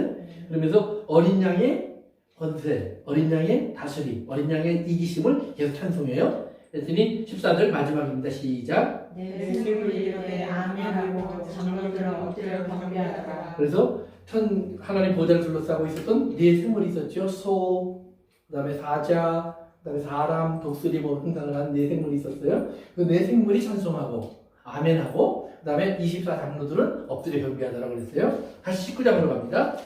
그러면서 어린 양의 권세, 어린 양의 다스림, 어린 양의 이기심을 계속 찬송해요. 그랬더니 14절 마지막입니다. 시작. 내 생물이 이르되 아멘하고 장로들은 엎드려 경배하더라. 그래서 하나님 보좌를 둘러싸고 있었던 네 생물이 있었죠. 소, 그 다음에 사자, 그 다음에 사람, 독수리 뭐 등장을 네 생물이 있었어요. 그 네 생물이 찬송하고 아멘하고 그 다음에 24장로들은 엎드려 경배하더라고 그랬어요. 다시 19장으로 갑니다.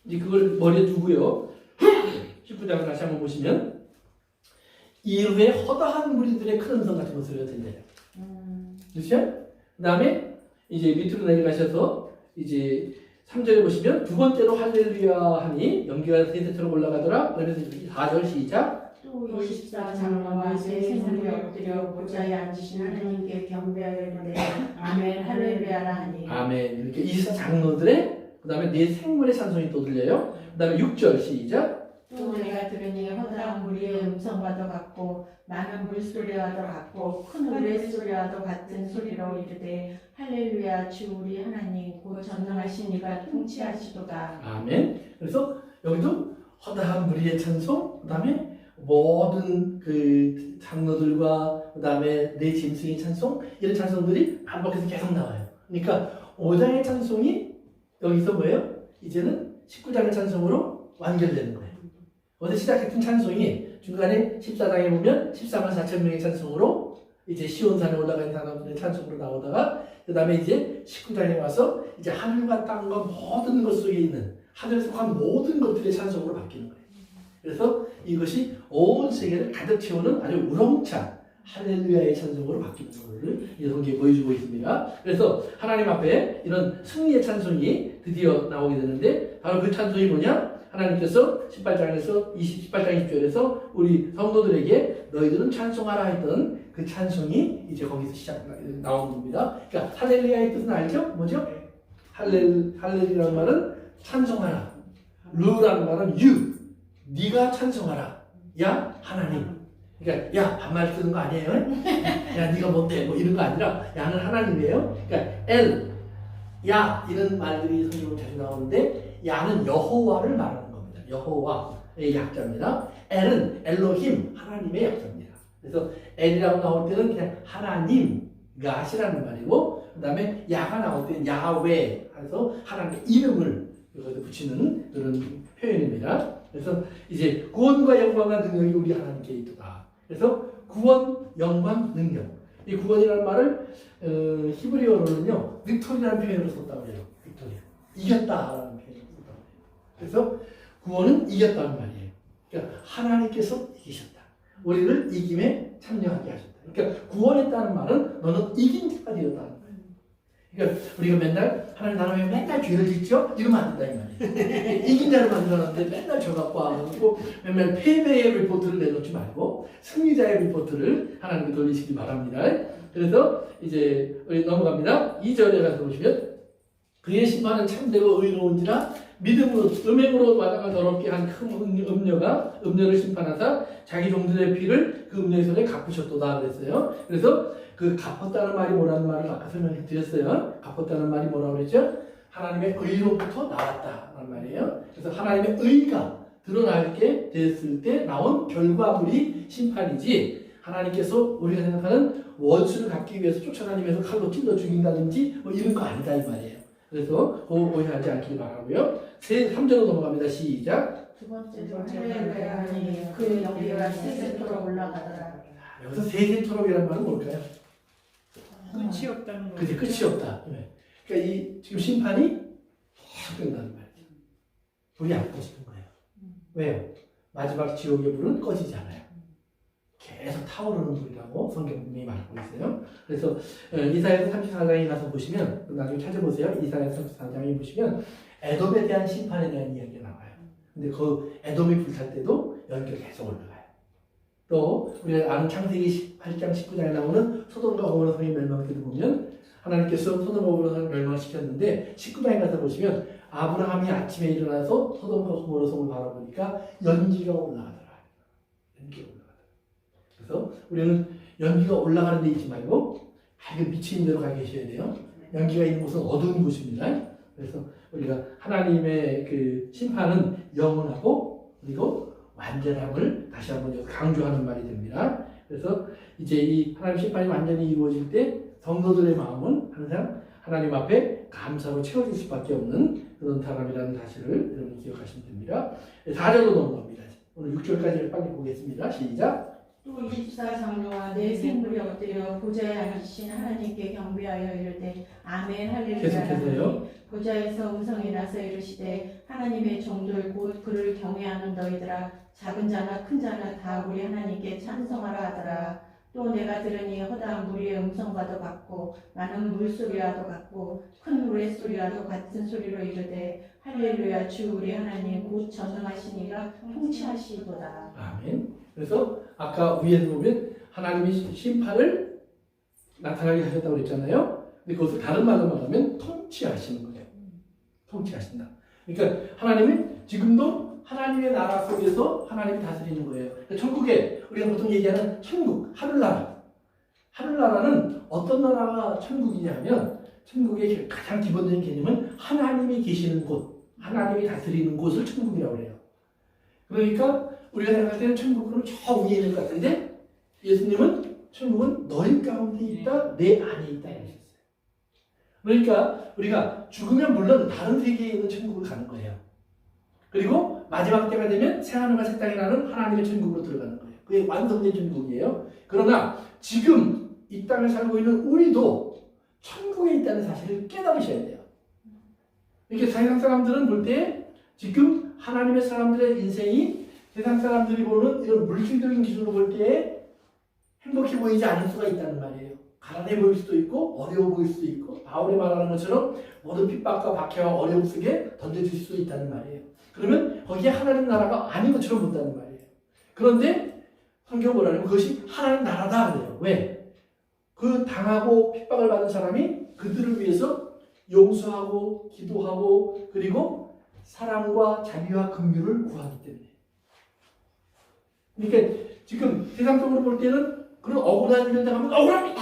이제 그걸 머리에 두고요. 19장을 다시 한번 보시면 이후에 허다한 무리들의 큰 음성 같은 것을 들려요. 그렇죠? 그 다음에 이제 밑으로 내려가셔서 이제 3절에 보시면 두 번째로 할렐루야 하니 연기가 세세토록 올라가더라. 그러면서 4절 시작. 또 24장로와 세 생물이 엎드려 보좌에 앉으신 하나님께 경배하였는데 아멘 할렐루야라 하니. 아멘. 이렇게 24장로들의 그 다음에 네 생물의 찬송이 또 들려요. 그 다음에 6절 시작. 또 내가 들으니 허다한 무리의 음성과도 같고 많은 물소리와도 같고 큰 우레소리와도 같은 소리로 이르되 할렐루야 주 우리 하나님 곧 전능하신 이가 통치하시도다. 아멘. 그래서 여기도 허다한 무리의 찬송, 그 다음에 모든 그 장로들과 그 다음에 네 짐승의 찬송, 이런 찬송들이 반복해서 계속 나와요. 그러니까 5장의 찬송이 여기서 뭐예요? 이제는 19장의 찬송으로 완결되는 거예요. 어제 시작했던 찬송이 중간에 14장에 보면 14만 4천 명의 찬송으로 이제 시온산에 올라가 있는 사람들의 찬송으로 나오다가 그 다음에 이제 19장에 와서 이제 하늘과 땅과 모든 것 속에 있는 하늘에 속한 모든 것들의 찬송으로 바뀌는 거예요. 그래서 이것이 온 세계를 가득 채우는 아주 우렁찬 할렐루야의 찬송으로 바뀌는 것을 이 성경에 보여주고 있습니다. 그래서 하나님 앞에 이런 승리의 찬송이 드디어 나오게 되는데 바로 그 찬송이 뭐냐? 하나님께서 18장에서 18장 20절에서 우리 성도들에게 너희들은 찬송하라 했던 그 찬송이 이제 거기서 나오는 겁니다. 그러니까 할렐루야의 뜻은 알죠? 뭐죠? 할렐루야라는 말은 찬송하라. 루라는 말은 you. 네가 찬송하라. 야 하나님. 그러니까 야 반말 쓰는 거 아니에요? 야 네가 못해 뭐 이런 거 아니라 야는 하나님이에요. 그러니까 야 이런 말들이 성경으로 자주 나오는데 야는 여호와를 말하는 겁니다. 여호와의 약자입니다. 엘은 엘로힘 하나님의 약자입니다. 그래서 엘이라고 나올 때는 그냥 하나님 가시라는 말이고 그 다음에 야가 나올 때는 야훼 해서 하나님의 이름을 여기다 붙이는 그런 표현입니다. 그래서 이제 구원과 영광과 능력이 우리 하나님께 있다. 그래서 구원, 영광, 능력. 이 구원이라는 말을 히브리어로는요 빅토리라는 표현으로 썼다고 해요. 빅토리. 이겼다라는 표현으로 썼다고 해요. 그래서 구원은 이겼다는 말이에요. 그러니까 하나님께서 이기셨다. 우리를 이김에 참여하게 하셨다. 그러니까 구원했다는 말은 너는 이긴 자가 되었다는 거예요. 그러니까 우리가 맨날 하나님 나라에 맨날 죄를 짓죠? 이러면 안 된다 이 말이에요. 이긴 자를 만들었는데 맨날 저 갖고 와가지고 맨날 패배의 리포트를 내놓지 말고 승리자의 리포트를 하나님께 돌리시기 바랍니다. 그래서 이제 우리 넘어갑니다. 2절에 가서 보시면 그의 심판은 참되고 의로운지라 믿음으로 음행으로 마당을 더럽게 한 큰 음녀를 심판하사 자기 종들의 피를 그 음녀의 손에 갚으셨도다 그랬어요. 그래서 그 갚았다는 말이 뭐라는 말을 아까 설명해 드렸어요. 갚았다는 말이 뭐라고 그랬죠? 하나님의 의로부터 나왔다라는 말이에요. 그래서 하나님의 의가 드러나게 됐을 때 나온 결과물이 심판이지 하나님께서 우리가 생각하는 원수를 갚기 위해서 쫓아다니면서 칼로 찔러 죽인다든지 뭐 이런 거 아니다 이 말이에요. 그래서 오해하지 않길 바라고요. 3절로 넘어갑니다. 시작. 두 번째로 할렐루야 하니 그 영광이 세세토록 올라가더라. 여기서 세세토록이라는 말은 뭘까요? 끝이 없다는 거. 그게 끝이 없다. 그러니까 이 지금 심판이 계속 끝나는 말이죠. 불이 안 꺼지는 거예요. 왜요? 마지막 지옥의 불은 꺼지지 않아요. 계속 타오르는 불이라고 성경이 말하고 있어요. 그래서 이사야서 34장에 가서 보시면 나중에 찾아보세요. 이사야서 34장에 보시면 에돔에 대한 심판에 대한 이야기가 나와요. 근데 그 에돔이 불탈 때도 연기가 계속 올라가요. 또 우리가 아는 창세기 8장 19장에 나오는 소돔과 고모라 성이 멸망할 때도 보면 하나님께서 소돔과 고모라 성을 멸망시켰는데 19장에 가서 보시면 아브라함이 아침에 일어나서 소돔과 고모라 성을 바라보니까 연기가 올라가더라. 연기가 올라가더라. 그래서 우리는 연기가 올라가는 데 있지 말고 아주 미치는 대로 가 계셔야 돼요. 연기가 있는 곳은 어두운 곳입니다. 그래서 우리가 하나님의 그 심판은 영원하고 그리고 완전함을 다시 한번 강조하는 말이 됩니다. 그래서 이제 이 하나님 심판이 완전히 이루어질 때 성도들의 마음은 항상 하나님 앞에 감사로 채워질 수밖에 없는 그런 사람이라는 사실을 여러분 기억하시면 됩니다. 4절로 넘어갑니다. 오늘 6절까지를 빨리 보겠습니다. 시작. 또 24장로와 내 생물이 엎드려 보좌에 앉으신 하나님께 경배하여 이르되 아멘 할렐루야 계속해서요. 하니 보좌에서 음성이 나서 이르시되 하나님의 종들 곧 그를 경외하는 너희들아 작은 자나 큰 자나 다 우리 하나님께 찬송하라 하더라. 또 내가 들으니 허다한 무리의 음성과도 같고 많은 물소리와도 같고 큰 노랫소리와도 같은 소리로 이르되 할렐루야 주 우리 하나님 곧 전능하시니가 통치하시도다. 아멘. 그래서 아까 위에서 보면 하나님이 심판을 나타나게 하셨다고 그랬잖아요. 근데 그것을 다른 말로 말하면 통치하시는 거예요. 통치하신다. 그러니까 하나님은 지금도 하나님의 나라 속에서 하나님이 다스리는 거예요. 그러니까 천국에 우리가 보통 얘기하는 천국, 하늘나라. 하늘나라는 어떤 나라가 천국이냐 하면 천국의 가장 기본적인 개념은 하나님이 계시는 곳, 하나님이 다스리는 곳을 천국이라고 해요. 그러니까 우리가 생각할 때는 천국은 저 위에 있는 것 같은데 예수님은 천국은 너희 가운데 있다, 내 안에 있다 이러셨어요. 그러니까 우리가 죽으면 물론 다른 세계에 있는 천국을 가는 거예요. 그리고 마지막 때가 되면 새하늘과 새 땅이 나는 하나님의 천국으로 들어가는 거예요. 그게 완성된 천국이에요. 그러나 지금 이 땅을 살고 있는 우리도 천국에 있다는 사실을 깨달으셔야 돼요. 이렇게 세상 사람들은 볼 때 지금 하나님의 사람들의 인생이 세상 사람들이 보는 이런 물질적인 기준으로 볼 때 행복해 보이지 않을 수가 있다는 말이에요. 가난해 보일 수도 있고 어려워 보일 수도 있고 바울이 말하는 것처럼 모든 핍박과 박해와 어려움 속에 던져질 수도 있다는 말이에요. 그러면 거기에 하나님 나라가 아닌 것처럼 본다는 말이에요. 그런데 성경 뭐라냐면 그것이 하나님 나라다 그래요. 왜? 그 당하고 핍박을 받은 사람이 그들을 위해서 용서하고 기도하고 그리고 사랑과 자비와 긍휼을 구하기 때문에. 그러니까 지금 세상적으로 볼 때는 그런 억울한 일을 당하면 억울합니다.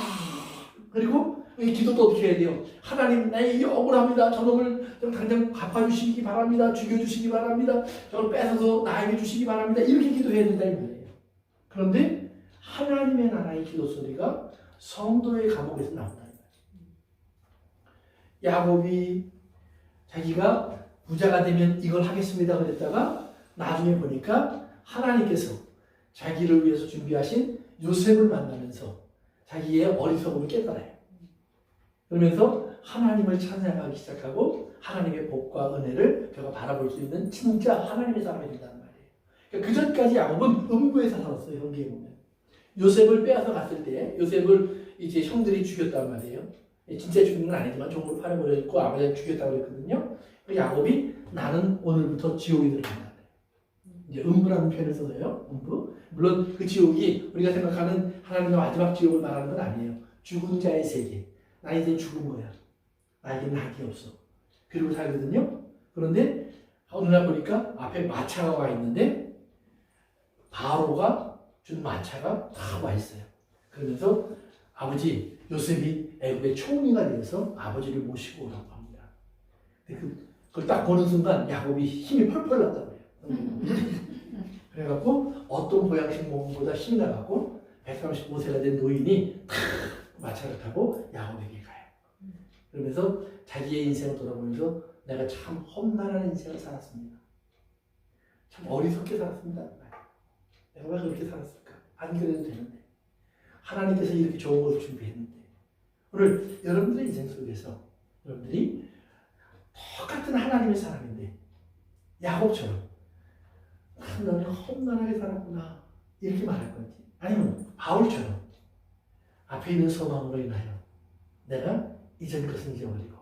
그리고 이 기도도 어떻게 해야 돼요? 하나님 나의 억울합니다. 저놈을 좀 당장 갚아주시기 바랍니다. 죽여주시기 바랍니다. 저를 뺏어서 나에게 주시기 바랍니다. 이렇게 기도해야 된다 이 말이에요. 그런데 하나님의 나라의 기도 소리가 성도의 감옥에서 나온다. 야곱이 자기가 부자가 되면 이걸 하겠습니다 그랬다가 나중에 보니까 하나님께서 자기를 위해서 준비하신 요셉을 만나면서 자기의 어리석음을 깨달아요. 그러면서 하나님을 찬양하기 시작하고 하나님의 복과 은혜를 그가 바라볼 수 있는 진짜 하나님의 사람이 된다는 말이에요. 그러니까 그 전까지 야곱은 음부에서 살았어요. 현기에 보면 요셉을 빼앗아 갔을 때 요셉을 이제 형들이 죽였단 말이에요. 진짜 죽인 건 아니지만 종으로 팔아버렸고 아버지가 죽였다고 그랬거든요. 야곱이 나는 오늘부터 지옥에 들어간다. 이제 음부라는 표현을 써서요. 음부. 물론 그 지옥이 우리가 생각하는 하나님의 마지막 지옥을 말하는 건 아니에요. 죽은 자의 세계. 나 이제 죽은 거야. 나에게 낙이 없어. 그리고 살거든요. 그런데 어느 날 보니까 앞에 마차가 와 있는데 바로가 준 마차가 다 와 있어요. 그러면서 아버지 요셉이 애굽의 총리가 되어서 아버지를 모시고 오라고 합니다. 그걸 딱 보는 순간 야곱이 힘이 펄펄 났다고요. 그래갖고 어떤 보양식 먹음보다 힘이 나갖고 135세가 된 노인이 탁 마차를 타고 야곱에게 가요. 그러면서 자기의 인생을 돌아보면서 내가 참 험난한 인생을 살았습니다. 참 어리석게 살았습니다. 내가 왜 그렇게 살았을까? 안 그래도 되는데. 하나님께서 이렇게 좋은 것을 준비했는데. 오늘 여러분들의 인생 속에서 여러분들이 똑같은 하나님의 사람인데 야곱처럼 나는 험난하게 살았구나 이렇게 말할 건지 아니면 바울처럼 앞에 있는 소망으로 인하여 내가 이전 것은 잊어버리고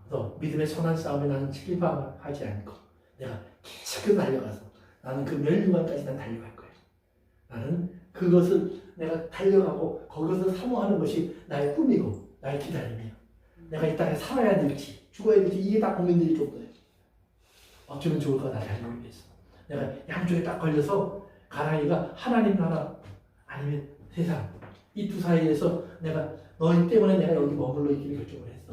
또 믿음의 선한 싸움에 나는 실망하지 않고 내가 계속 달려가서 나는 그 멸류관까지 난 달려갈 거야. 나는 그것을 내가 달려가고 거기서 사모하는 것이 나의 꿈이고 나의 기다림이야. 내가 이 땅에 살아야 될지 죽어야 될지 이게 다 고민될 정도예요. 어쩌면 좋을까 나 잘 모르겠어. 내가 양쪽에 딱 걸려서 가랑이가 하나님 나라 아니면 세상 이 두 사이에서 내가 너희 때문에 내가 여기 머물러 있기를 결정을 했어.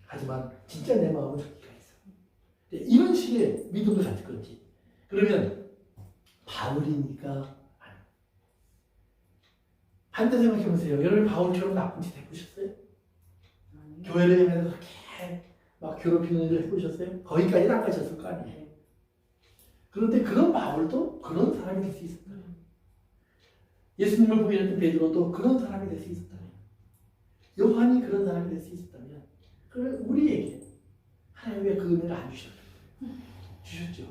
하지만 진짜 내 마음은 저기가 있어. 이런 식의 믿음을 가질 건지 그러면 바울이니까 반대 생각해보세요. 여러분 바울처럼 나쁜 짓 해보셨어요? 교회를 향해서 그렇게 막 괴롭히는 일을 해보셨어요? 거기까지는 안 가셨을 거 아니에요. 그런데 그런 바울도 그런 사람이 될 수 있었다면 예수님을 부인했던 베드로도 그런 사람이 될 수 있었다면 요한이 그런 사람이 될 수 있었다면 그럼 우리에게 하나님 왜 그 은혜를 안 주셨어요? 주셨죠.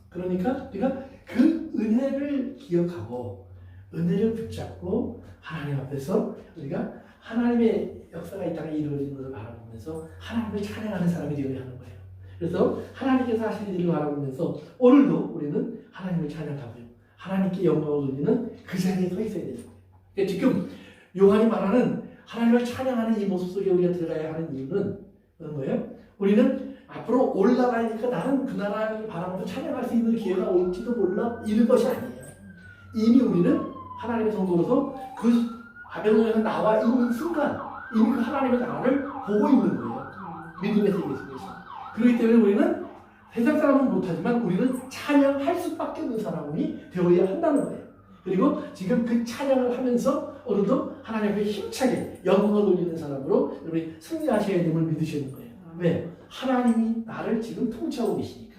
그러니까 우리가 그 은혜를 기억하고 은혜를 붙잡고 하나님 앞에서 우리가 하나님의 역사가 이 땅에 이루어지는 것을 바라보면서 하나님을 찬양하는 사람이 되어야 하는 거예요. 그래서 하나님께서 하시는 일을 바라보면서 오늘도 우리는 하나님을 찬양하고요. 하나님께 영광을 돌리는 그 자리에 서 있어야 되는 거예요. 그러니까 지금 요한이 말하는 하나님을 찬양하는 이 모습 속에 우리가 들어가야 하는 이유는 뭐예요? 우리는 앞으로 올라가니까 나는 그 나라를 바라보면서 찬양할 수 있는 기회가 올지도 몰라 이런 것이 아니에요. 이미 우리는 하나님의 성도로서 그 바벨론에서 나와 있는 순간 이미 그 하나님의 나라를 보고 있는 거예요. 믿음의 세계 속에서. 그렇기 때문에 우리는 세상 사람은 못하지만 우리는 찬양할 수밖에 없는 사람이 되어야 한다는 거예요. 그리고 지금 그 찬양을 하면서 오늘도 하나님 앞에 힘차게 영광을 돌리는 사람으로 여러분이 승리하셔야 됨을 믿으시는 거예요. 왜? 하나님이 나를 지금 통치하고 계시니까.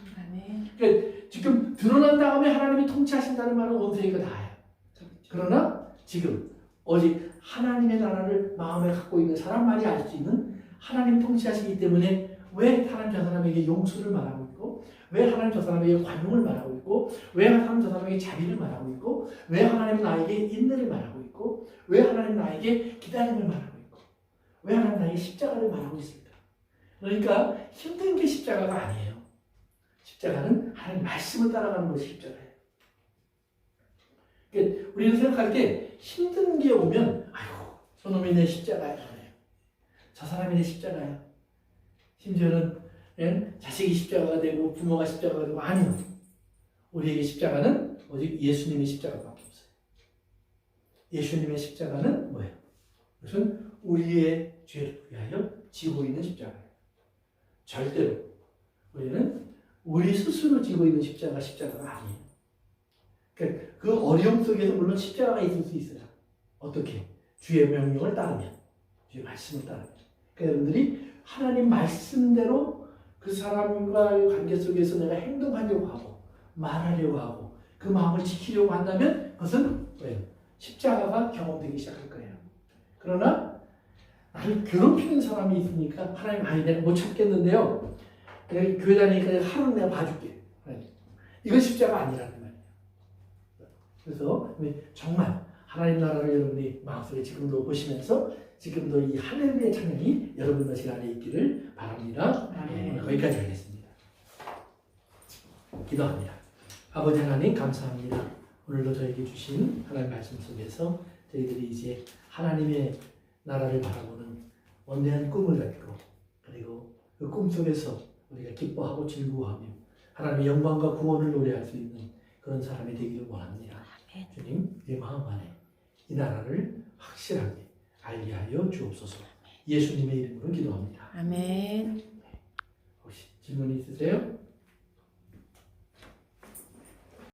그러니까 지금 드러난 다음에 하나님이 통치하신다는 말은 온 세계가 다 해요. 그러나 지금 오직 하나님의 나라를 마음에 갖고 있는 사람만이 알 수 있는 하나님 통치하시기 때문에 왜 하나님 저 사람에게 용서를 말하고 있고 왜 하나님 저 사람에게 관용을 말하고 있고 왜 하나님 저 사람에게 자비를 말하고 있고 왜 하나님 나에게 인내를 말하고 있고 왜 하나님 나에게 기다림을 말하고 있고 왜 하나님 나에게 십자가를 말하고 있을까? 그러니까 힘든 게 십자가가 아니에요. 십자가는 하나님 말씀을 따라가는 것이 십자가예요. 그러니까 우리는 생각할 때 힘든 게 오면 아이고 저놈이 내 십자가야. 저 사람이 내 십자가야. 심지어는 자식이 십자가가 되고 부모가 십자가가 되고 아니요. 우리에게 십자가는 오직 예수님의 십자가밖에 없어요. 예수님의 십자가는 뭐예요? 그것은 우리의 죄를 위하여 지고 있는 십자가예요. 절대로 우리는 우리 스스로 지고 있는 십자가가 아니에요. 그러니까 그 어려움 속에서 물론 십자가가 있을 수 있어요. 어떻게? 주의 명령을 따르면, 주의 말씀을 따르면. 그러니까 여러분들이 하나님 말씀대로 그 사람과의 관계 속에서 내가 행동하려고 하고 말하려고 하고 그 마음을 지키려고 한다면 그것은 뭐예요? 십자가가 경험되기 시작할 거예요. 그러나 나를 괴롭히는 사람이 있으니까 하나님 내가 못 참겠는데요. 내가 교회 다니니까 하루는 내가 봐줄게. 이건 십자가 아니라는 말이에요. 그래서 정말 하나님 나라를 여러분이 마음속에 지금도 보시면서 지금도 이 할렐루야 찬양이 여러분의 시간에 있기를 바랍니다. 오늘 거기까지 하겠습니다. 기도합니다. 아버지 하나님 감사합니다. 오늘도 저에게 주신 하나님 말씀 속에서 저희들이 이제 하나님의 나라를 바라보는 원대한 꿈을 갖고 그리고 그 꿈 속에서 우리가 기뻐하고 즐거워하며 하나님의 영광과 구원을 노래할 수 있는 그런 사람이 되기를 원합니다. 주님, 내 마음 안에 이 나라를 확실하게 알게 하여 주옵소서. 예수님의 이름으로 기도합니다. 아멘. 혹시 질문이 있으세요?